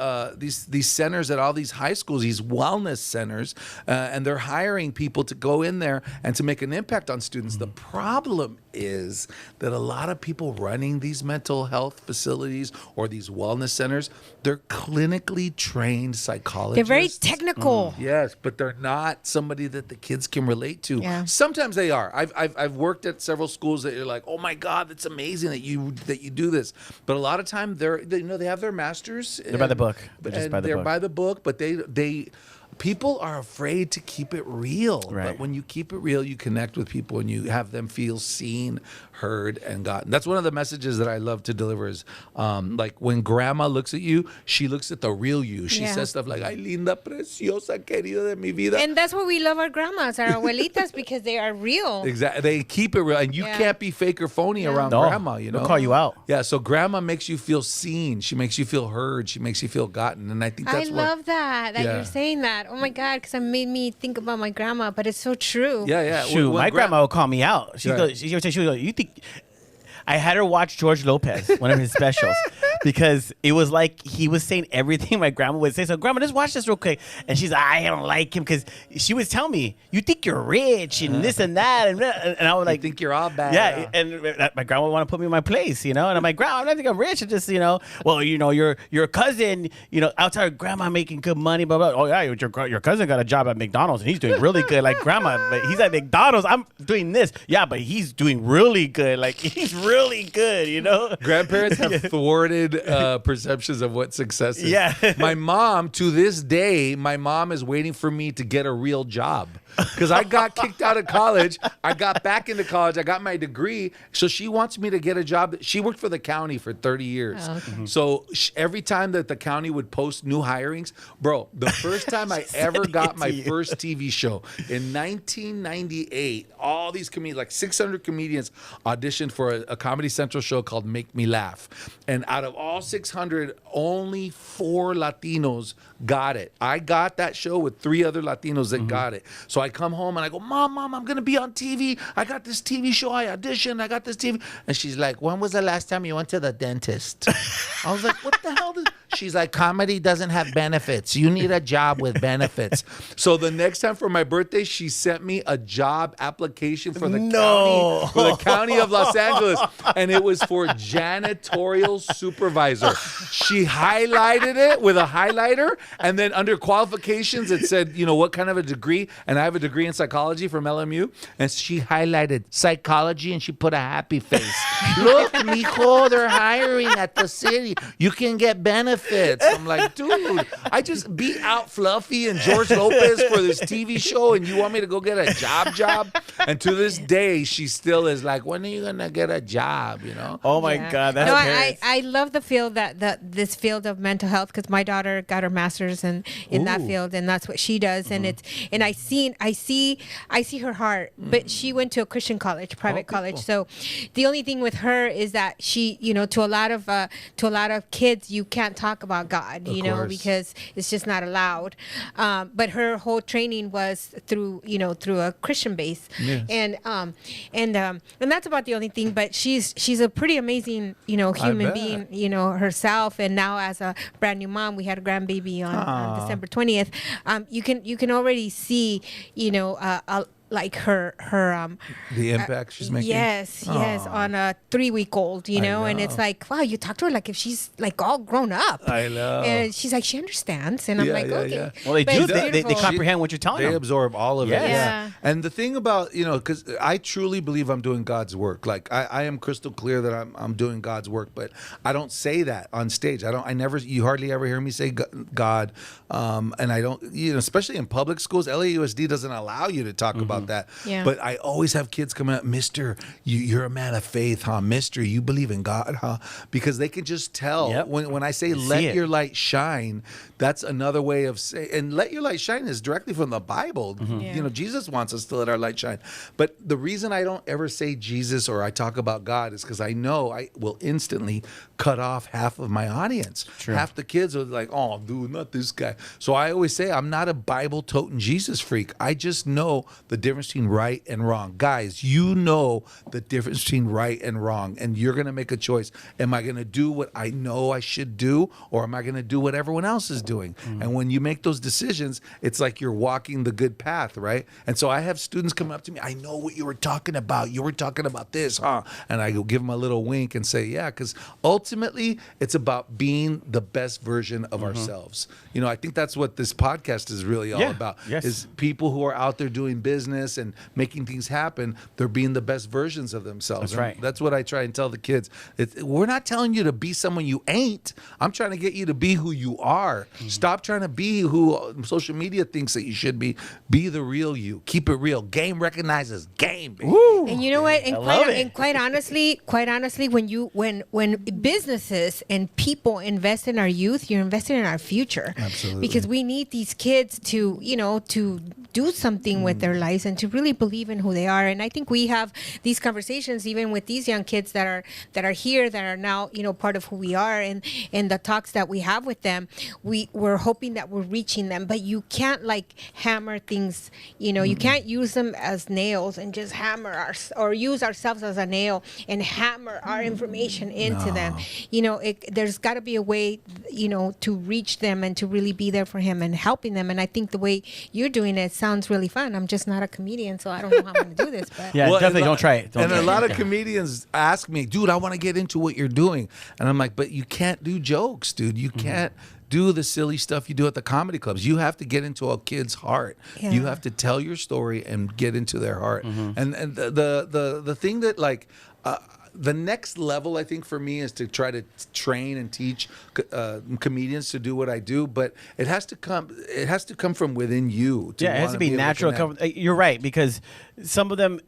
centers at all these high schools, these wellness centers, and they're hiring people to go in there and to make an impact on students. The problem is that a lot of people running these mental health facilities or these wellness centers, they're clinically trained psychologists. They're very technical. Yes, but they're not somebody that the kids can relate to. Yeah. Sometimes they are. I've worked at several schools that you're like, oh my God, that's amazing that you do this. But a lot of time they have their masters. They're by the book. They're by the book, but they people are afraid to keep it real. Right. But when you keep it real, you connect with people and you have them feel seen, heard, and gotten. That's one of the messages that I love to deliver is like when grandma looks at you, she looks at the real you. She says stuff like, ay, linda, preciosa, querida de mi vida. And that's why we love our grandmas, our abuelitas, because they are real. Exactly. They keep it real. And you can't be fake or phony around grandma, They'll call you out. Yeah, so grandma makes you feel seen. She makes you feel heard. She makes you feel gotten. And I think that's I love that you're saying that. Oh my God, because it made me think about my grandma, but it's so true. Yeah. Shoot, my grandma would call me out. She would say, you think... I had her watch George Lopez, one of his specials, because it was like he was saying everything my grandma would say. So, Grandma, just watch this real quick. And she's like, I don't like him because she was telling me, you think you're rich and this and that. And I was like, you think you're all bad. Yeah. And my grandma would want to put me in my place, And I'm like, Grandma, I don't think I'm rich. It's just, well, your cousin, outside grandma making good money, blah, blah. Oh, yeah, your cousin got a job at McDonald's and he's doing really good. Like, Grandma, but he's at McDonald's. I'm doing this. Yeah, but he's doing really good. Like, he's really good, Grandparents have thwarted perceptions of what success is. Yeah. My mom, to this day, is waiting for me to get a real job. Because I got kicked out of college. I got back into college. I got my degree. So she wants me to get a job. She worked for the county for 30 years. Oh, okay. So every time that the county would post new hirings, bro, the first time I ever got my first TV show in 1998, all these comedians, like 600 comedians auditioned for a Comedy Central show called Make Me Laugh. And out of all 600, only 4 Latinos got it. I got that show with 3 other Latinos that got it. So I come home and I go, Mom, I'm going to be on TV. I got this TV show. I auditioned. I got this TV. And she's like, when was the last time you went to the dentist? I was like, what the hell? She's like, comedy doesn't have benefits. You need a job with benefits. So the next time for my birthday, she sent me a job application for the county of Los Angeles. And it was for janitorial supervisor. She highlighted it with a highlighter. And then under qualifications, it said, what kind of a degree? And I have a degree in psychology from LMU. And she highlighted psychology and she put a happy face. Look, mijo, they're hiring at the city. You can get benefits. benefits. I'm like, dude, I just beat out Fluffy and George Lopez for this TV show, and you want me to go get a job? And to this day, she still is like, when are you gonna get a job? You know? Oh my Yeah. God, that's no, hilarious. I love the field this field of mental health, because my daughter got her master's in that field, and that's what she does. And I see her heart, but she went to a Christian college, private college. So the only thing with her is that she, to a lot of kids, you can't talk about God, course. because it's just not allowed. But her whole training was through a Christian base, Yes. and that's about the only thing. But she's a pretty amazing, human bet. being, herself. And now as a brand new mom, we had a grandbaby on December 20th. You can already see, like her The impact she's making. yes on a 3-week-old, and it's like, wow, you talk to her like if she's like all grown up. I know. And she's like, she understands, and I'm Yeah, like, yeah, okay. yeah. Well, they But do. it's They beautiful. comprehend what you're telling They them. absorb all of Yes. it. Yeah. And the thing about, because I truly believe I'm doing God's work. Like I am crystal clear that I'm doing God's work, but I don't say that on stage. You hardly ever hear me say God. And I don't, especially in public schools, LAUSD doesn't allow you to talk about that. Yeah. But I always have kids coming up, Mister, you're a man of faith, huh? Mister, you believe in God, huh? Because they can just tell. Yep. When I say You let see it. your light shine, that's another way of saying, and let your light shine is directly from the Bible. Yeah. Jesus wants us to let our light shine. But the reason I don't ever say Jesus or I talk about God is because I know I will instantly cut off half of my audience. True. Half the kids are like, oh, dude, not this guy. So I always say I'm not a Bible toting Jesus freak. I just know the difference between right and wrong. Guys, you know the difference between right and wrong, and you're going to make a choice. Am I going to do what I know I should do, or am I going to do what everyone else is doing? And when you make those decisions, it's like you're walking the good path, right? And so I have students come up to me, I know what you were talking about. You were talking about this, huh? And I go give them a little wink and say, yeah, because ultimately it's about being the best version of ourselves. I think that's what this podcast is really all Yeah. about. Yes. Is people who are out there doing business and making things happen, they're being the best versions of themselves. That's And right. That's what I try and tell the kids. We're not telling you to be someone you ain't. I'm trying to get you to be who you are. Stop trying to be who social media thinks that you should be. Be the real you. Keep it real. Game recognizes game, baby. And you know what? And I love it. quite honestly, when businesses and people invest in our youth, you're investing in our future. Absolutely. Because we need these kids to do something with their lives and to really believe in who they are. And I think we have these conversations even with these young kids that are here, that are now part of who we are, and the talks that we have with them. We're hoping that we're reaching them, but you can't like hammer things. You can't use them as nails and just hammer or use ourselves as a nail and hammer our information into them. There's got to be a way to reach them and to really be there for him and helping them. And I think the way you're doing it sounds really fun. I'm just not a comedian, so I don't know how I'm going to do this. But Yeah, definitely and don't try it. Don't and try a it. lot of comedians ask me, dude, I want to get into what you're doing. And I'm like, but you can't do jokes, dude. You can't do the silly stuff you do at the comedy clubs. You have to get into a kid's heart. Yeah. You have to tell your story and get into their heart. And the thing that like the next level, I think, for me is to try to train and teach comedians to do what I do, but it has to come from within you. Yeah, it has wanna to be able natural. connect. You're right, because some of them,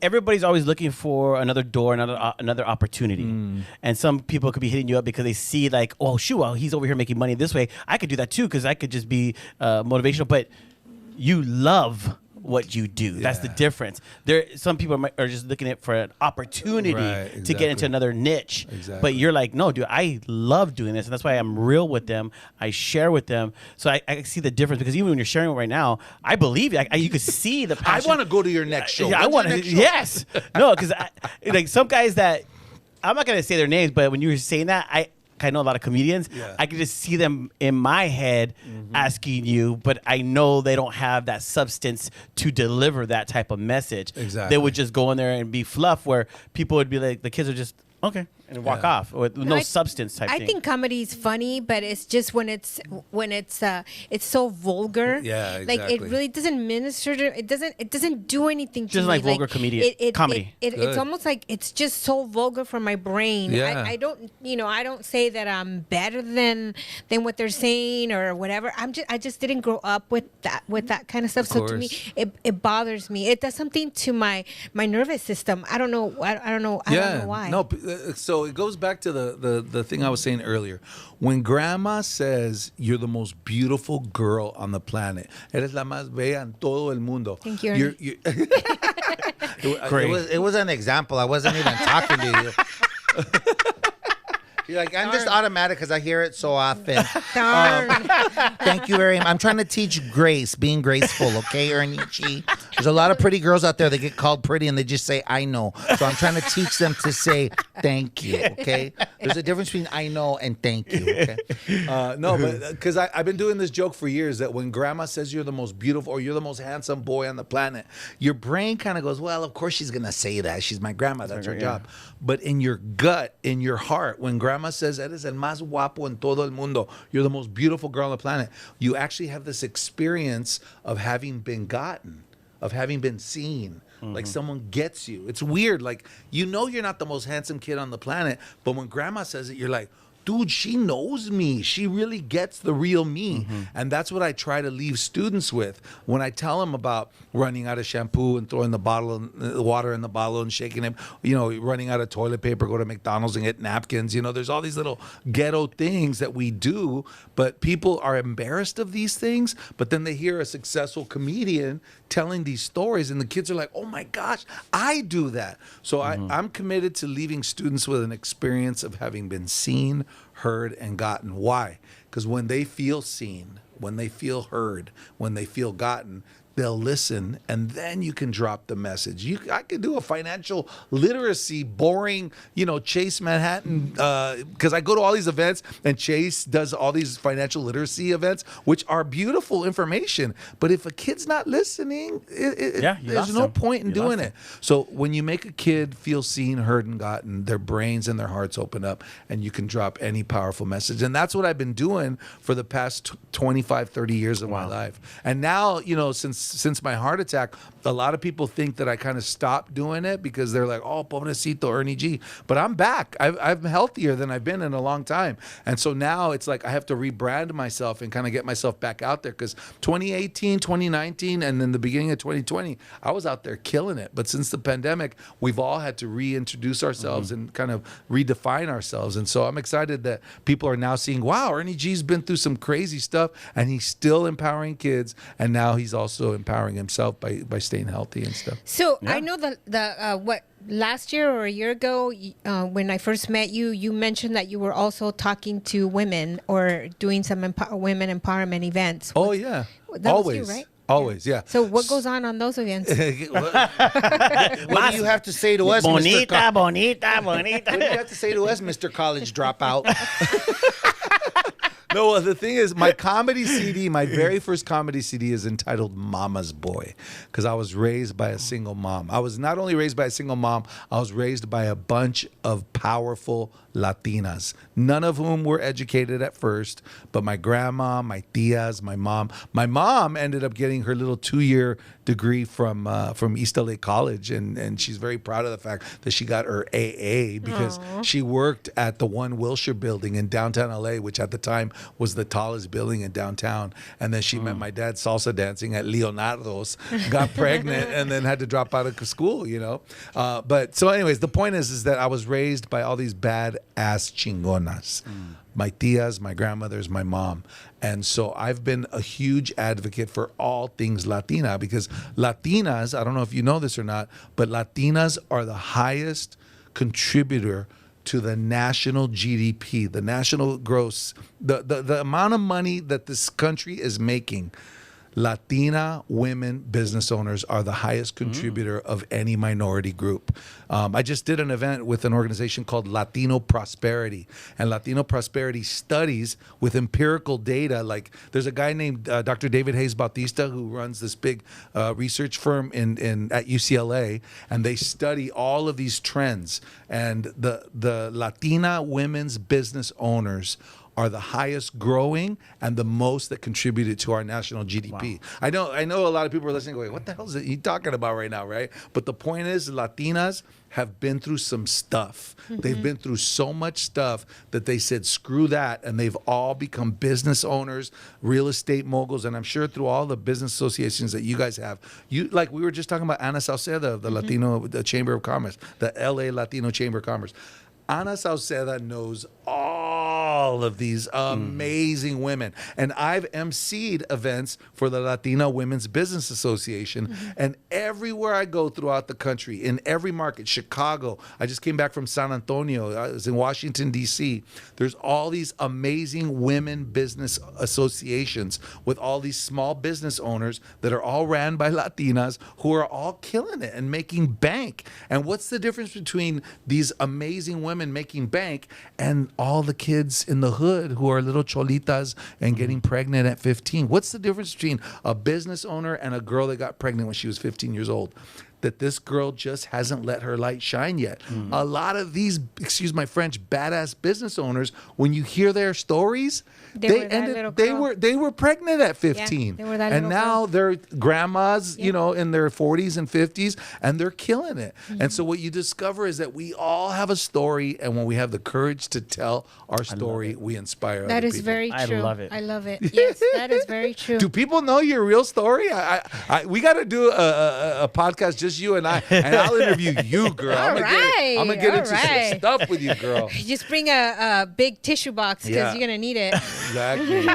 everybody's always looking for another door, another opportunity. And some people could be hitting you up because they see like, oh shoot, well, he's over here making money this way. I could do that too because I could just be motivational. But you love what you do. That's the difference. Some people are just looking at for an opportunity Right, to get into exactly. another niche. Exactly. But you're like, no, dude, I love doing this, and that's why I'm real with them. I share with them, so I see the difference, because even when you're sharing right now, I believe you. You could see the I passion. want to go to your next show. Yeah, I When's want your to. next show? Yes, no, because like some guys that I'm not gonna say their names, but when you were saying that, I know a lot of comedians. Yeah. I can just see them in my head asking you, but I know they don't have that substance to deliver that type of message. Exactly. They would just go in there and be fluff, where people would be like, the kids are just okay. and walk off with no I- substance type I thing. think comedy is funny, but it's just when it's so vulgar. Yeah, Like it exactly. really doesn't minister to. It doesn't do anything to Just me. like vulgar comedian- comedy. It's Good. almost like it's just so vulgar for my brain. Yeah. I don't I don't say that I'm better than what they're saying or whatever. I just didn't grow up with that kind of stuff. So to me, course. it bothers me. It does something to my nervous system. I don't know. I don't know why. No, so it goes back to the thing I was saying earlier. When grandma says you're the most beautiful girl on the planet, eres la más bella en todo el mundo. Thank you, You're, Ernie. you're- It was an example. I wasn't even talking to you. You're like, I'm just automatic because I hear it so often. Darn. Thank you very much. I'm trying to teach grace, being graceful, okay, Ernie G? There's a lot of pretty girls out there that get called pretty and they just say, I know. So I'm trying to teach them to say, thank you, okay? There's a difference between I know and thank you, okay? no, but because I've been doing this joke for years that when grandma says you're the most beautiful or you're the most handsome boy on the planet, your brain kind of goes, well, of course she's going to say that. She's my grandma. That's her job. But in your gut, in your heart, when grandma says, eres el más guapo en todo el mundo, you're the most beautiful girl on the planet, you actually have this experience of having been gotten, of having been seen. Like someone gets you. It's weird. Like, you're not the most handsome kid on the planet, but when grandma says it, you're like, dude, she knows me. She really gets the real me. And that's what I try to leave students with when I tell them about running out of shampoo and throwing the water in the bottle and shaking it, running out of toilet paper, go to McDonald's and get napkins. There's all these little ghetto things that we do, but people are embarrassed of these things, but then they hear a successful comedian telling these stories and the kids are like, oh my gosh, I do that. So I'm committed to leaving students with an experience of having been seen, heard, and gotten. Why? Because when they feel seen, when they feel heard, when they feel gotten, they'll listen, and then you can drop the message. I could do a financial literacy, boring, Chase Manhattan, because I go to all these events, and Chase does all these financial literacy events, which are beautiful information. But if a kid's not listening, there's no point in doing it. So when you make a kid feel seen, heard, and gotten, their brains and their hearts open up, and you can drop any powerful message. And that's what I've been doing for the past 25, 30 years of my life. And now, since my heart attack, a lot of people think that I kind of stopped doing it because they're like, oh, pobrecito Ernie G. But I'm back. I'm healthier than I've been in a long time. And so now it's like I have to rebrand myself and kind of get myself back out there, because 2018, 2019, and then the beginning of 2020, I was out there killing it. But since the pandemic, we've all had to reintroduce ourselves and kind of redefine ourselves. And so I'm excited that people are now seeing, wow, Ernie G's been through some crazy stuff and he's still empowering kids. And now he's also empowering himself by staying healthy and stuff. So I know what last year or a year ago, when I first met you, you mentioned that you were also talking to women or doing some women empowerment events. Oh yeah, That always, was you, right? always, yeah. So what goes on those events? What do you have to say to us, Bonita, Mr. bonita, bonita. What do you have to say to us, Mr. College Dropout? No, well, the thing is, my comedy CD, my very first comedy CD is entitled Mama's Boy, because I was raised by a single mom. I was not only raised by a single mom, I was raised by a bunch of powerful Latinas, none of whom were educated at first, but my grandma, my tias, my mom. My mom ended up getting her little 2-year degree from East LA College, and she's very proud of the fact that she got her AA because she worked at the One Wilshire building in downtown LA, which at the time was the tallest building in downtown. And then she met my dad salsa dancing at Leonardo's, got pregnant, and then had to drop out of school, But so anyways, the point is that I was raised by all these bad ass chingonas. My tias, my grandmothers, my mom. And so I've been a huge advocate for all things Latina, because Latinas, I don't know if you know this or not, but Latinas are the highest contributor to the national GDP, the national gross, the amount of money that this country is making. Latina women business owners are the highest contributor of any minority group. I just did an event with an organization called Latino Prosperity, and Latino Prosperity studies with empirical data. Like there's a guy named Dr. David Hayes Bautista who runs this big research firm at UCLA, and they study all of these trends. And the Latina women's business owners are the highest growing and the most that contributed to our national GDP. Wow. I know a lot of people are listening going, what the hell is he talking about right now, right? But the point is Latinas have been through some stuff. They've been through so much stuff that they said, screw that. And they've all become business owners, real estate moguls. And I'm sure through all the business associations that you guys have, like we were just talking about Ana Sauceda, the Latino, the Chamber of Commerce, the LA Latino Chamber of Commerce. Ana Sauceda knows all of these amazing women. And I've emceed events for the Latina Women's Business Association. And everywhere I go throughout the country, in every market, Chicago, I just came back from San Antonio, I was in Washington, D.C. There's all these amazing women business associations with all these small business owners that are all ran by Latinas who are all killing it and making bank. And what's the difference between these amazing women making bank and all the kids in the hood who are little cholitas and getting pregnant at 15? What's the difference between a business owner and a girl that got pregnant when she was 15 years old? That this girl just hasn't let her light shine yet. A lot of these, excuse my French, badass business owners, when you hear their stories, they were pregnant at 15. Yeah, they were that and little now girl. they're grandmas, you know, in their 40s and 50s, and they're killing it. And so what you discover is that we all have a story, and when we have the courage to tell our story, we inspire That other is people. very true. I love it. I love it. Yes, that is very true. Do people know your real story? We got to do a podcast, just you and I'll interview you, girl. I'm gonna get into some stuff with you, girl. Just bring a big tissue box because you're gonna need it. Exactly.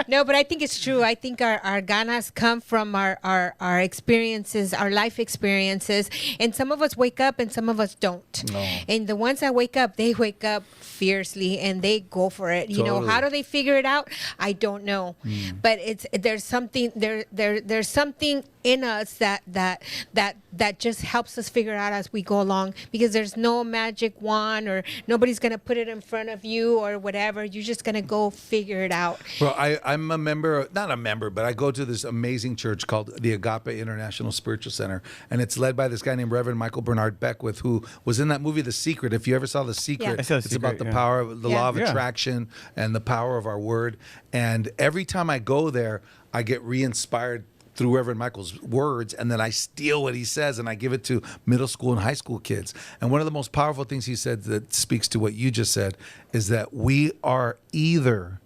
No, but I think it's true. I think our ganas come from our experiences, our life experiences, and some of us wake up and some of us don't. No. And the ones that wake up, they wake up fiercely and they go for it. You know, how do they figure it out? I don't know. But there's something there's something in us that just helps us figure it out as we go along, because there's no magic wand or nobody's gonna put it in front of you or whatever. You're just gonna go figure it out. Well, I'm a member, not a member, but I go to this amazing church called the Agape International Spiritual Center, and it's led by this guy named Reverend Michael Bernard Beckwith, who was in that movie The Secret. If you ever saw The Secret, I saw The it's Secret, about the power of the law of Yeah. attraction and the power of our word. And every time I go there, I get re-inspired through Reverend Michael's words, and then I steal what he says and I give it to middle school and high school kids. And one of the most powerful things he said that speaks to what you just said is that we are either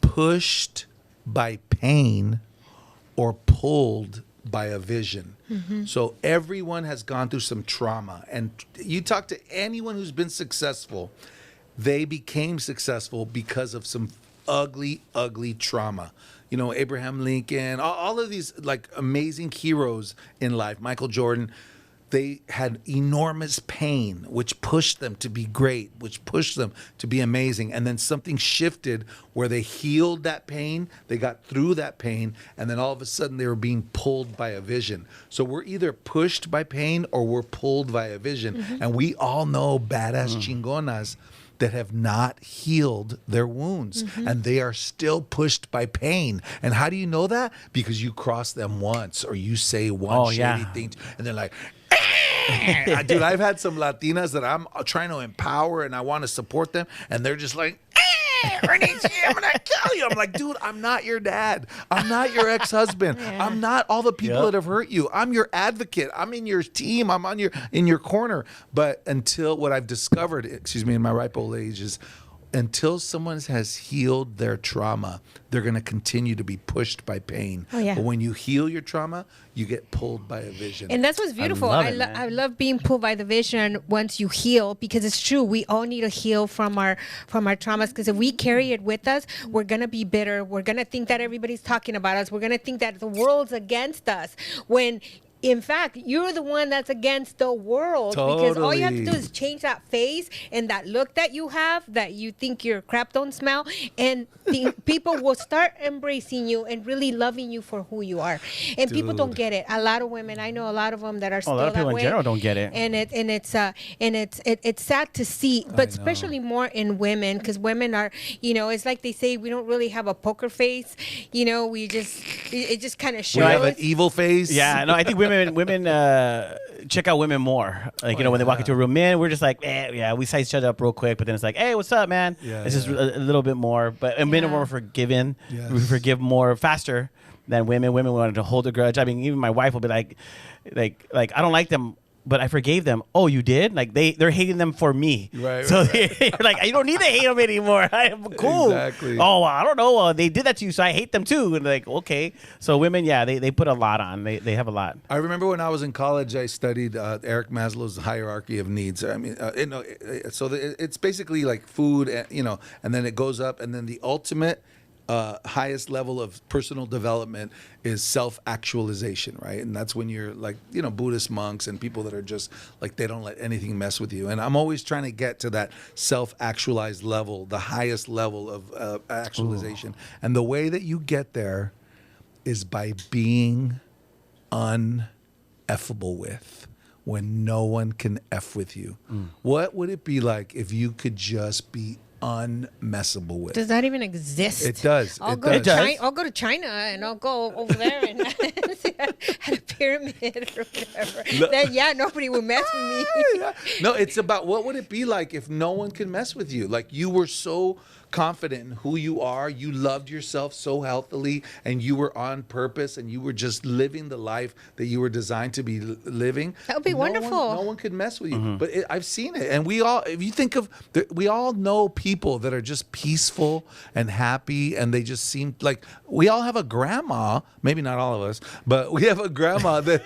pushed by pain or pulled by a vision. So everyone has gone through some trauma, and you talk to anyone who's been successful, they became successful because of some ugly trauma. You know, Abraham Lincoln, all of these like amazing heroes in life, Michael Jordan, they had enormous pain, which pushed them to be great, which pushed them to be amazing. And then something shifted where they healed that pain, they got through that pain, and then all of a sudden they were being pulled by a vision. So we're either pushed by pain or we're pulled by a vision. And we all know badass chingonas that have not healed their wounds, and they are still pushed by pain. And how do you know that? Because you cross them once, or you say one shady thing, and they're like, dude, I've had some Latinas that I'm trying to empower and I want to support them, and they're just like, Ernie G, I'm gonna kill you. I'm like, dude, I'm not your dad. I'm not your ex-husband. I'm not all the people that have hurt you. I'm your advocate. I'm in your team. I'm in your corner. But until what I've discovered, in my ripe old age is, until someone has healed their trauma, they're going to continue to be pushed by pain. But when you heal your trauma, you get pulled by a vision. And that's what's beautiful. I love being pulled by the vision once you heal, because it's true. We all need to heal from our traumas, because if we carry it with us, we're going to be bitter. We're going to think that everybody's talking about us. We're going to think that the world's against us. When in fact, you're the one that's against the world because all you have to do Totally. is change that face and that look that you have, that you think your crap don't smell, and people will start embracing you and really loving you for who you are. And people don't Dude. get it. A lot of women, I know a lot of them that are still a lot of people that in way. general don't get it. And it's sad to see, but especially more in women, because women are, it's like they say, we don't really have a poker face. We just it just kind of We shows. have an evil face. Yeah, no, I think women check out women more. Like, when they walk into a room, men, we're just like, yeah, we size each other up real quick, but then it's like, hey, what's up, man? Yeah, It's just yeah. a little bit more, but and men are Yeah. more forgiving. Yes. We forgive more faster than women. Women wanted to hold a grudge. I mean, even my wife will be like, I don't like them, but I forgave them. Oh, you did? Like they're hating them for me. Right, So right, you're like, you don't need to hate them anymore. I'm cool. Exactly. Oh, well, I don't know. They did that to you, so I hate them too. And like, okay. So women, yeah, they put a lot on. They have a lot. I remember when I was in college, I studied Eric Maslow's hierarchy of needs. I mean, it's basically like food, and then it goes up, and then the ultimate highest level of personal development is self-actualization, right? And that's when you're like, Buddhist monks and people that are just like, they don't let anything mess with you. And I'm always trying to get to that self-actualized level, the highest level of actualization. And the way that you get there is by being uneffable with, when no one can F with you. What would it be like if you could just be unmessable with? Does that even exist? It does. I'll It go does. to China. I'll go to China and I'll go over there and at a pyramid or whatever. Then nobody will mess with me. No, it's about what would it be like if no one can mess with you? Like you were so confident in who you are, you loved yourself so healthily, and you were on purpose, and you were just living the life that you were designed to be living. That would be wonderful. No one could mess with you. But I've seen it, and we all know people that are just peaceful and happy, and they just seem like, we all have a grandma, maybe not all of us, but we have a grandma that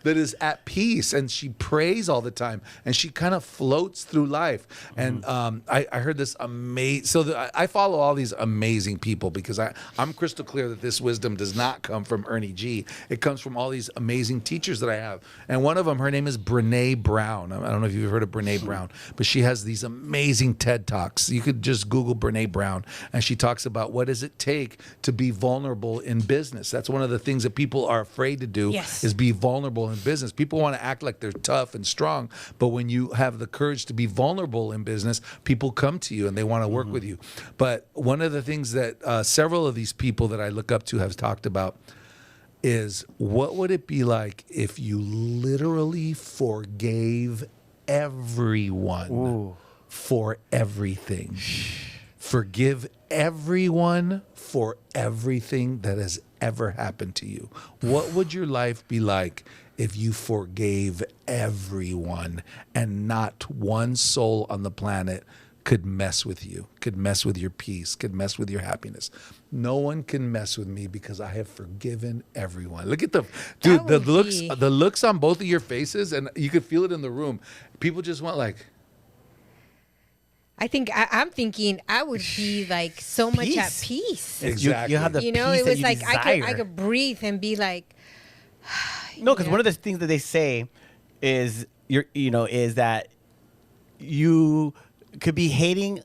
that is at peace, and she prays all the time, and she kind of floats through life. And I heard this amazing. So I follow all these amazing people because I'm crystal clear that this wisdom does not come from Ernie G. It comes from all these amazing teachers that I have. And one of them, her name is Brene Brown. I don't know if you've heard of Brene Brown, but she has these amazing TED Talks. You could just Google Brene Brown, and she talks about what does it take to be vulnerable in business. That's one of the things that people are afraid to do. Yes. Is be vulnerable in business. People want to act like they're tough and strong, but when you have the courage to be vulnerable in business, people come to you and they want to work with you. But one of the things that several of these people that I look up to have talked about is, what would it be like if you literally forgave everyone for everything? Forgive everyone for everything that has ever happened to you. What would your life be like if you forgave everyone and not one soul on the planet could mess with you, could mess with your peace, could mess with your happiness? No one can mess with me because I have forgiven everyone. Look at the dude, That the would looks, be- the looks on both of your faces, and you could feel it in the room. People just want like, I think I'm thinking I would be like so much at peace. Exactly. You have the You know, peace it that was you like I desire. could breathe and be like, No, because one of the things that they say is is that you could be hating,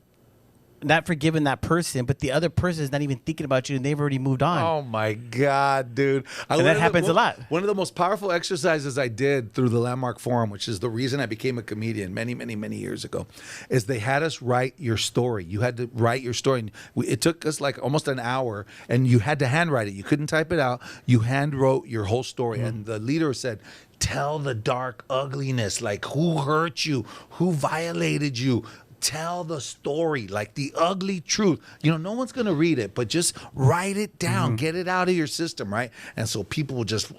not forgiving that person, but the other person is not even thinking about you and they've already moved on. oh my God, dude. And that happens a lot. One of the most powerful exercises I did through the Landmark Forum, which is the reason I became a comedian many, many, many years ago, is they had us write your story. You had to write your story. And it took us like almost an hour, and you had to handwrite it. You couldn't type it out. You hand wrote your whole story. And the leader said, tell the dark ugliness, like who hurt you, who violated you. Tell the story, like the ugly truth. No one's going to read it, but just write it down. Get it out of your system, right? And so people just,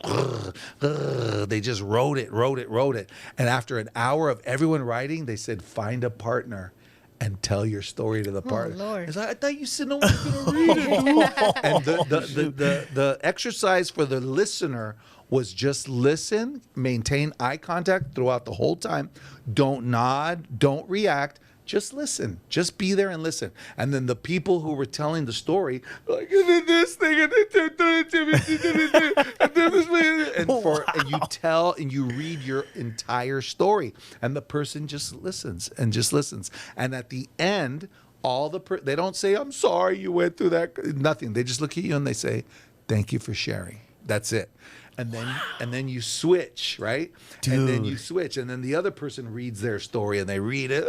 they just wrote it. And after an hour of everyone writing, they said, find a partner and tell your story to the partner. Lord. It's like, I thought you said no one's going to read it, dude. And the exercise for the listener was just listen, maintain eye contact throughout the whole time. Don't nod, don't react. Just listen. Just be there and listen. And then the people who were telling the story, like, and then this thing, and then it to me, and then this way. and you tell and you read your entire story, and the person just listens and just listens, and at the end, they don't say, "I'm sorry you went through that," nothing. They just look at you and they say, "Thank you for sharing." That's it. And then you switch, right? Dude. And then you switch, and then the other person reads their story and they read it.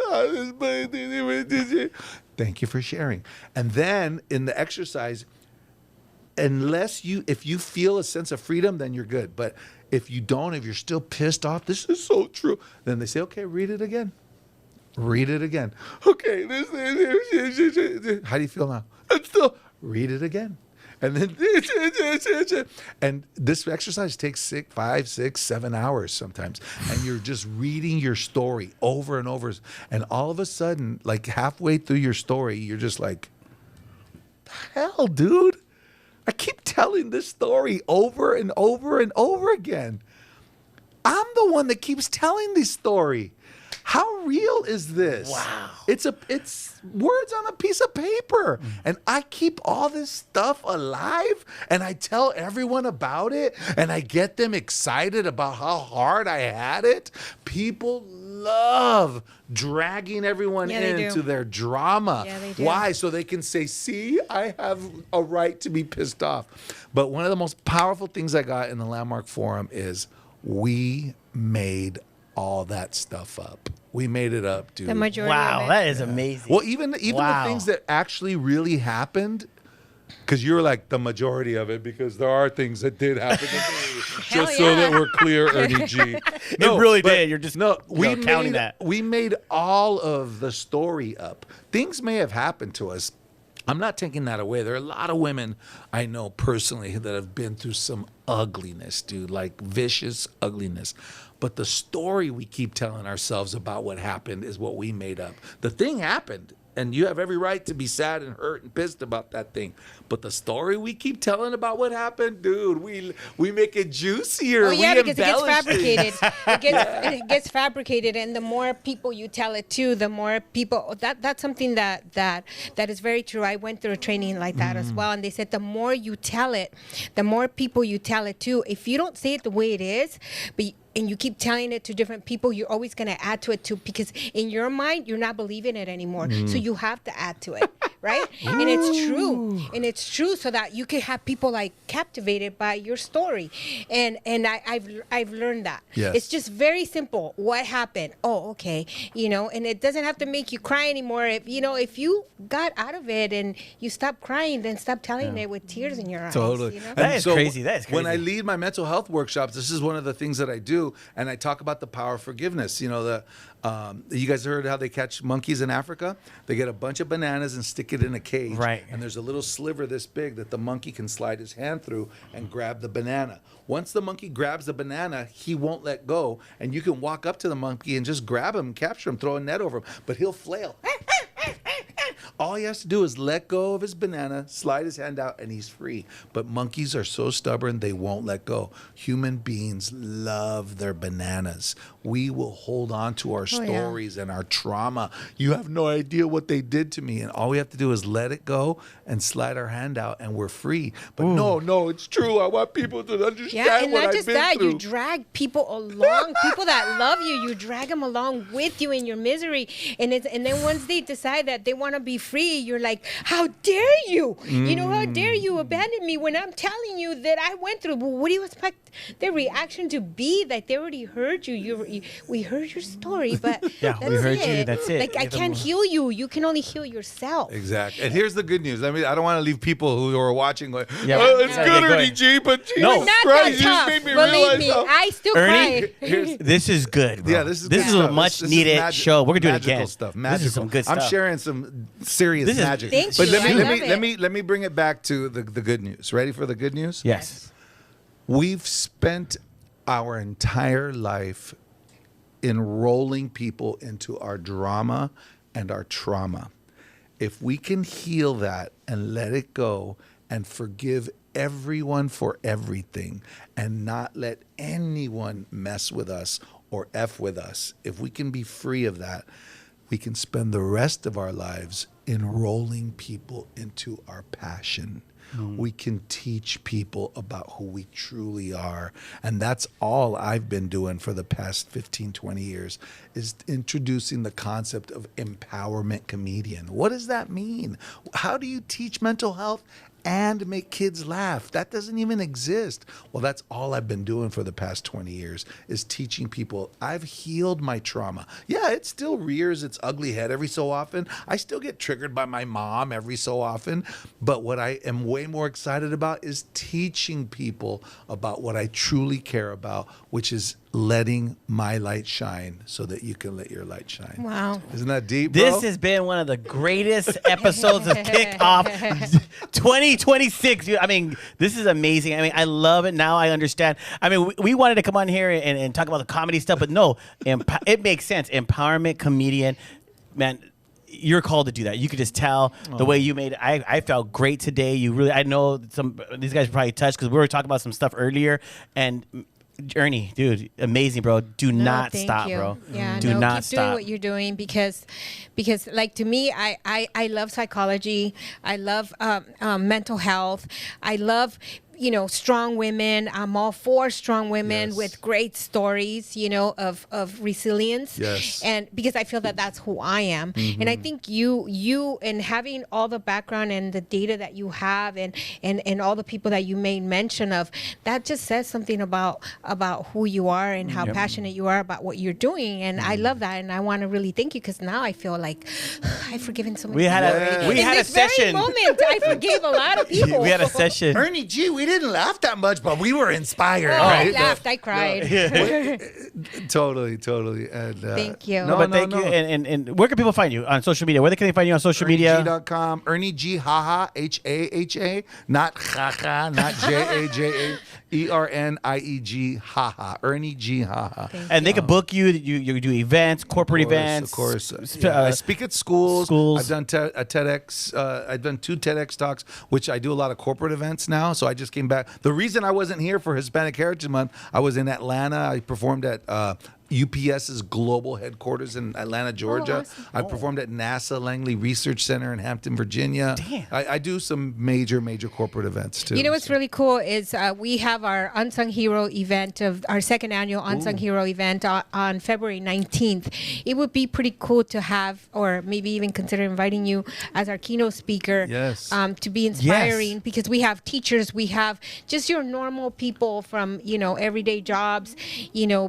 Thank you for sharing. And then in the exercise, if you feel a sense of freedom, then you're good. But if you don't, if you're still pissed off, this is so true, then they say, okay, read it again. Read it again. Okay, how do you feel now? And still, read it again. And then, and this exercise takes 5, 6, 7 hours sometimes. And you're just reading your story over and over. And all of a sudden, like halfway through your story, you're just like, hell, dude. I keep telling this story over and over and over again. I'm the one that keeps telling this story. How real is this? Wow. It's words on a piece of paper. And I keep all this stuff alive and I tell everyone about it and I get them excited about how hard I had it. People love dragging everyone into their drama. Yeah, they do. Why? So they can say, see, I have a right to be pissed off. But one of the most powerful things I got in the Landmark Forum is we made all that stuff up. We made it up, dude. The majority Wow, of it. that is amazing. Well, even Wow. the things that actually really happened, because you're like the majority of it, because there are things that did happen to me. Just so that we're clear, Ernie G. It really did. You're just counting that. We made all of the story up. Things may have happened to us. I'm not taking that away. There are a lot of women I know personally that have been through some ugliness, dude, like vicious ugliness. But the story we keep telling ourselves about what happened is what we made up. The thing happened, and you have every right to be sad and hurt and pissed about that thing. But the story we keep telling about what happened, dude, we make it juicier. Oh yeah, we because it gets embellish fabricated. it. It gets fabricated, and the more people you tell it to, the more people. That's something that is very true. I went through a training like that as well, and they said the more you tell it, the more people you tell it to. If you don't say it the way it is, and you keep telling it to different people, you're always going to add to it too, because in your mind, you're not believing it anymore. So you have to add to it, right? And it's true. And it's true so that you can have people like captivated by your story. And I've learned that. Yes. It's just very simple. What happened? Oh, okay. And it doesn't have to make you cry anymore. If you got out of it and you stop crying, then stop telling it with tears in your eyes. Totally. That is crazy. That is crazy. When I lead my mental health workshops, this is one of the things that I do, and I talk about the power of forgiveness. You guys heard how they catch monkeys in Africa? They get a bunch of bananas and stick it in a cage. Right. And there's a little sliver this big that the monkey can slide his hand through and grab the banana. Once the monkey grabs the banana, he won't let go. And you can walk up to the monkey and just grab him, capture him, throw a net over him. But he'll flail. All he has to do is let go of his banana, slide his hand out, and he's free. But monkeys are so stubborn, they won't let go. Human beings love their bananas. We will hold on to our stories and our trauma. You have no idea what they did to me. And all we have to do is let it go and slide our hand out, and we're free. But no, it's true. I want people to understand Yeah, and what not I've just been that, through. you drag people along, people that love you, you drag them along with you in your misery. And then once they decide that they want to be free, you're like, how dare you? How dare you abandon me when I'm telling you that I went through? Well, what do you expect their reaction to be? Like, they already heard you. We heard your story, but Yeah, we that's heard it. you, that's it. Like, I can't heal you. You can only heal yourself. Exactly. And here's the good news. I don't want to leave people who are watching going, Yeah. oh, it's Yeah, good, go Ernie ahead. G, but Jesus No. Not Christ, that you tough. just made me Believe realize me, how... I still Ernie, cry. this is good, bro. Yeah, this is this good is stuff. a much This is needed show. We're gonna do it magical again. Stuff. This Magical. is some good stuff. I'm sharing some serious This is- magic. Thank but you. let me I let love me it. let me let me bring it back to the good news. Ready for the good news? Yes. We've spent our entire life enrolling people into our drama and our trauma. If we can heal that and let it go and forgive everyone for everything and not let anyone mess with us or F with us, if we can be free of that, we can spend the rest of our lives enrolling people into our passion. we can teach people about who we truly are. And that's all I've been doing for the past 15, 20 years, is introducing the concept of empowerment comedian. What does that mean? How do you teach mental health and make kids laugh? That doesn't even exist. Well, that's all I've been doing for the past 20 years, is teaching people. I've healed my trauma. Yeah, it still rears its ugly head every so often. I still get triggered by my mom every so often. But what I am way more excited about is teaching people about what I truly care about, which is letting my light shine so that you can let your light shine. Wow. Isn't that deep, bro? This has been one of the greatest episodes of Kickoff 2026. I mean, this is amazing. I mean, I love it. Now I understand. I mean, we wanted to come on here and talk about the comedy stuff, but no, it makes sense. Empowerment comedian, man. You're called to do that. You could just tell the way you made it. I felt great today. You really, I know these guys are probably touched because we were talking about some stuff earlier, and Ernie, dude, amazing, bro. Do not thank stop, you. bro. Yeah, do not keep stop. doing what you're doing because like to me, I love psychology. I love mental health. I love strong women. I'm all for strong women with great stories, of resilience. Yes. And because I feel that that's who I am. And I think you and having all the background and the data that you have and all the people that you made mention of, that just says something about who you are and how passionate you are about what you're doing. And I love that. And I want to really thank you because now I feel like I've forgiven so many We had people. a In this very session. moment, I forgave a lot of people. We had a session. Ernie G, we didn't laugh that much, but we were inspired, Oh, I right? laughed. I cried. Totally. And, Thank you. No, but thank you. And where can people find you on social media? Where can they find you on social media? ErnieG.com. Ernie G, haha, H-A-H-A, not haha, not J-A-J-A, E-R-N-I-E-G, haha. Ernie G, haha. And they can book you. You do events, corporate events. Of course. I I speak at schools. schools. I've done a TEDx. I've done 2 TEDx talks, which I do a lot of corporate events now. So I just came back. The reason I wasn't here for Hispanic Heritage Month, I was in Atlanta. I performed at UPS's global headquarters in Atlanta, Georgia. awesome. I performed at NASA Langley Research Center in Hampton, Virginia. Damn. I do some major corporate events too. You know what's really cool is we have our Unsung Hero event of our second annual Unsung Hero event on February 19th. It would be pretty cool to have, or maybe even consider inviting you as our keynote speaker. Yes. To be inspiring because we have teachers, we have just your normal people from everyday jobs,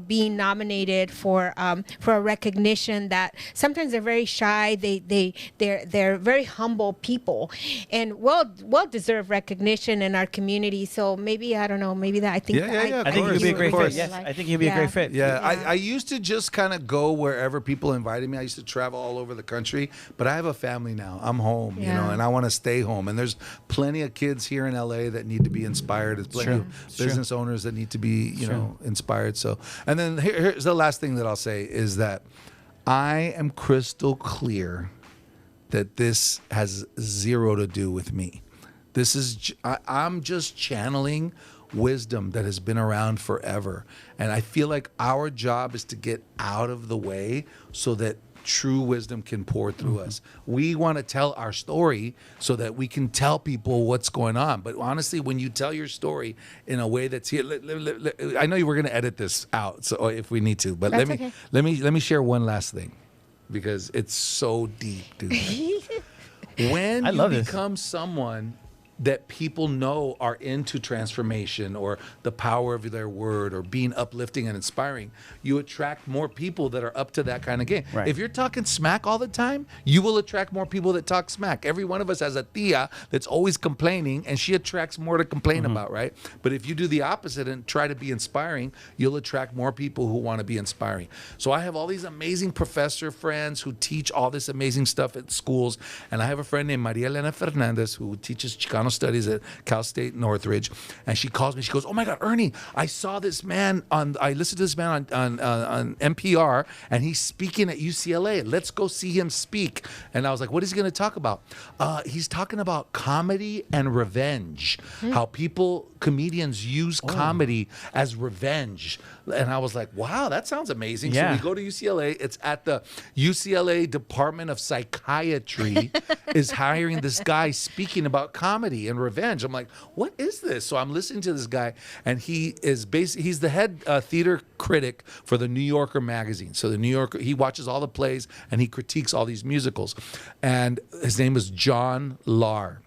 being nominated for a recognition that sometimes they're very shy. They're very humble people, and well deserved recognition in our community. So maybe I don't know. Maybe that I think. Yeah, I think Of you'd be a course, great of fit. course. Yes, I think you'd be a great fit. Yeah, Yeah. I used to just kind of go wherever people invited me. I used to travel all over the country, but I have a family now. I'm home, Yeah. and I want to stay home. And there's plenty of kids here in LA that need to be inspired. There's plenty of business owners that need to be, inspired. So, and then here's the last thing that I'll say is that I am crystal clear that this has zero to do with me. This is I'm just channeling wisdom that has been around forever. And I feel like our job is to get out of the way so that true wisdom can pour through us. We want to tell our story so that we can tell people what's going on. But honestly, when you tell your story in a way that's here, I know you were going to edit this out, so if we need to, but That's let me share one last thing because it's so deep, dude. When I you love this. become someone that people know are into transformation or the power of their word or being uplifting and inspiring, you attract more people that are up to that kind of game. Right. If you're talking smack all the time, you will attract more people that talk smack. Every one of us has a tia that's always complaining, and she attracts more to complain about, right? But if you do the opposite and try to be inspiring, you'll attract more people who want to be inspiring. So I have all these amazing professor friends who teach all this amazing stuff at schools, and I have a friend named Maria Elena Fernandez who teaches Chicano studies at Cal State Northridge, and she calls me. She goes, "Oh my God, Ernie! I saw this man I listened to this man on NPR, and he's speaking at UCLA. Let's go see him speak." And I was like, "What is he going to talk about?" He's talking about comedy and revenge. How comedians use comedy as revenge. And I was like, "Wow, that sounds amazing." Yeah. So we go to UCLA. It's at the UCLA Department of Psychiatry is hiring this guy speaking about comedy. comedy and revenge. I'm like, what is this? So I'm listening to this guy, and he's the head theater critic for the New Yorker magazine. So the New Yorker, he watches all the plays and he critiques all these musicals. And his name is John Lahr.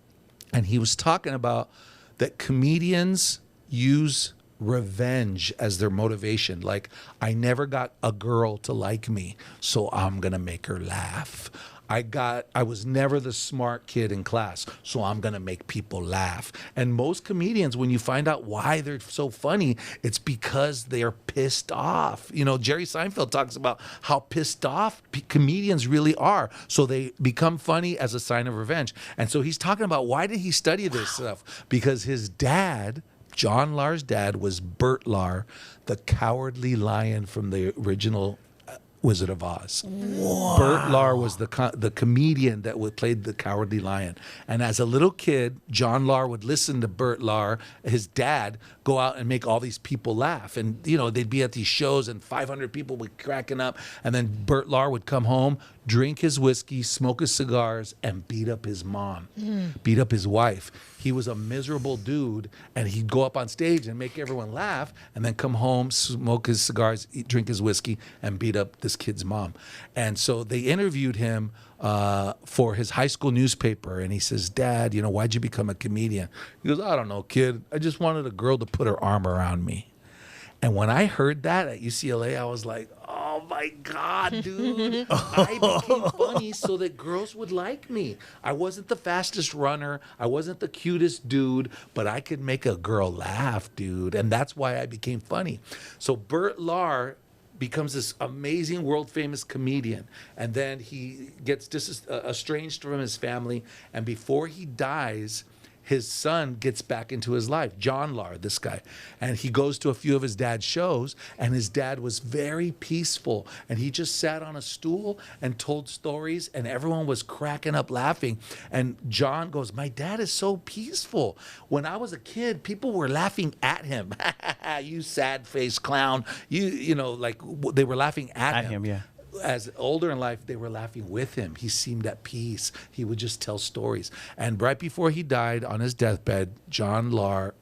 And he was talking about that comedians use revenge as their motivation. Like, I never got a girl to like me, so I'm gonna make her laugh. I was never the smart kid in class, so I'm gonna make people laugh. And most comedians, when you find out why they're so funny, it's because they're pissed off. You know, Jerry Seinfeld talks about how pissed off comedians really are. So they become funny as a sign of revenge. And so he's talking about, why did he study this stuff? Because his dad, John Lahr's dad, was Bert Lahr, the cowardly lion from the original Wizard of Oz. Wow. Bert Lahr was the comedian that played the cowardly lion. And as a little kid, John Lahr would listen to Bert Lahr, his dad, go out and make all these people laugh. And, you know, they'd be at these shows and 500 people would be cracking up. And then Bert Lahr would come home, drink his whiskey, smoke his cigars, and beat up his mom, beat up his wife. He was a miserable dude, and he'd go up on stage and make everyone laugh, and then come home, smoke his cigars, drink his whiskey, and beat up this kid's mom. And so they interviewed him for his high school newspaper, and he says, Dad, you know, why'd you become a comedian? He goes, I don't know, kid. I just wanted a girl to put her arm around me. And when I heard that at UCLA, I was like, oh my God, dude. I became funny so that girls would like me. I wasn't the fastest runner. I wasn't the cutest dude, but I could make a girl laugh, dude. And that's why I became funny. So Bert Lahr becomes this amazing world famous comedian. And then he gets estranged from his family. And before he dies, his son gets back into his life, John Lahr, this guy. And he goes to a few of his dad's shows, and his dad was very peaceful. And he just sat on a stool and told stories, and everyone was cracking up laughing. And John goes, my dad is so peaceful. When I was a kid, people were laughing at him. You sad-faced clown. You know, like they were laughing at him. Yeah. As older in life, they were laughing with him. He seemed at peace. He would just tell stories. And right before he died, on his deathbed, John Lahr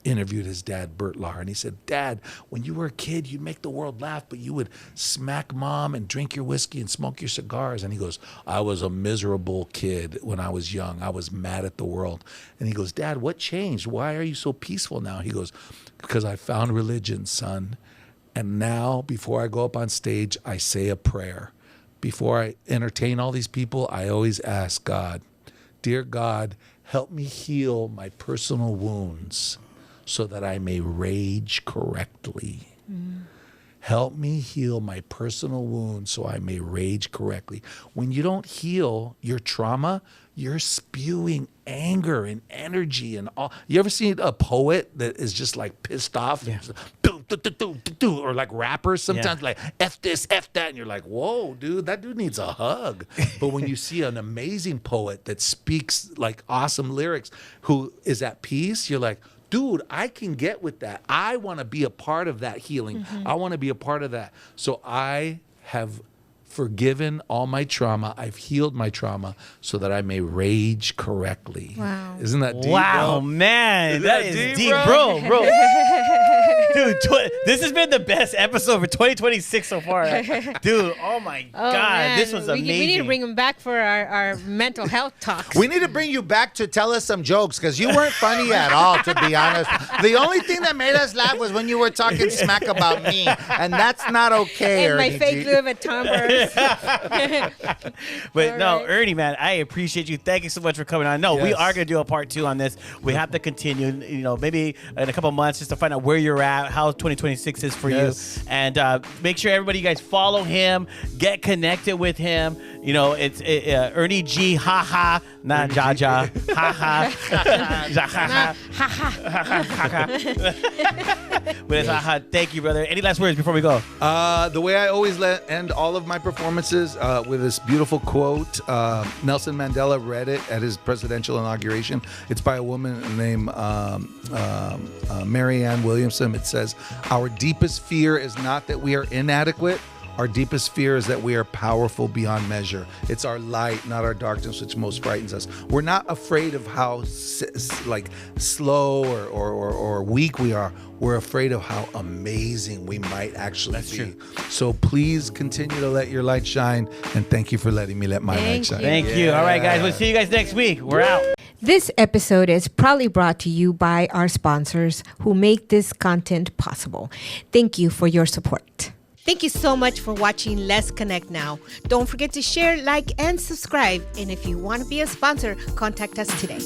interviewed his dad, Bert Lahr, and he said, Dad, when you were a kid, you'd make the world laugh, but you would smack mom and drink your whiskey and smoke your cigars. And he goes, I was a miserable kid when I was young. I was mad at the world. And he goes, Dad, what changed? Why are you so peaceful now? He goes, because I found religion, son. And now, before I go up on stage, I say a prayer. Before I entertain all these people, I always ask God, Dear God, help me heal my personal wounds so that I may rage correctly. Help me heal my personal wounds so I may rage correctly. When you don't heal your trauma, you're spewing anger and energy and all. You ever seen a poet that is just like pissed off? Yeah. Or like rappers sometimes like F this, F that. And you're like, whoa, dude, that dude needs a hug. But when you see an amazing poet that speaks like awesome lyrics who is at peace, you're like, dude, I can get with that. I want to be a part of that healing. I want to be a part of that. So I have forgiven all my trauma. I've healed my trauma so that I may rage correctly. Wow. Isn't that deep, wow, bro? man. That is deep, bro. Dude, this has been the best episode for 2026 so far. Dude, oh my God. Man. This was amazing. We need to bring him back for our mental health talks. We need to bring you back to tell us some jokes because you weren't funny at all, to be honest. The only thing that made us laugh was when you were talking smack about me, and that's not okay, and Ernie my fake G. Louis Vuitton. But no, Ernie, man, I appreciate you. Thank you so much for coming on. No, we are going to do a part 2 on this. We have to continue, you know, maybe in a couple months just to find out where you're at, how 2026 is for you. And make sure everybody, you guys follow him, get connected with him. You know, it's Ernie G, haha, not Jaja, haha. But it's haha. Thank you, brother. Any last words before we go? The way I always end all of my performances with this beautiful quote. Nelson Mandela read it at his presidential inauguration. It's by a woman named Marianne Williamson. It says, our deepest fear is not that we are inadequate Our deepest fear is that we are powerful beyond measure. It's our light, not our darkness, which most frightens us. We're not afraid of how slow or weak we are. We're afraid of how amazing we might actually be. True. So please continue to let your light shine, and thank you for letting me let my light shine. Thank you. All right, guys. We'll see you guys next week. We're out. This episode is proudly brought to you by our sponsors who make this content possible. Thank you for your support. Thank you so much for watching Let's Connect Now. Don't forget to share, like, and subscribe. And if you want to be a sponsor, contact us today.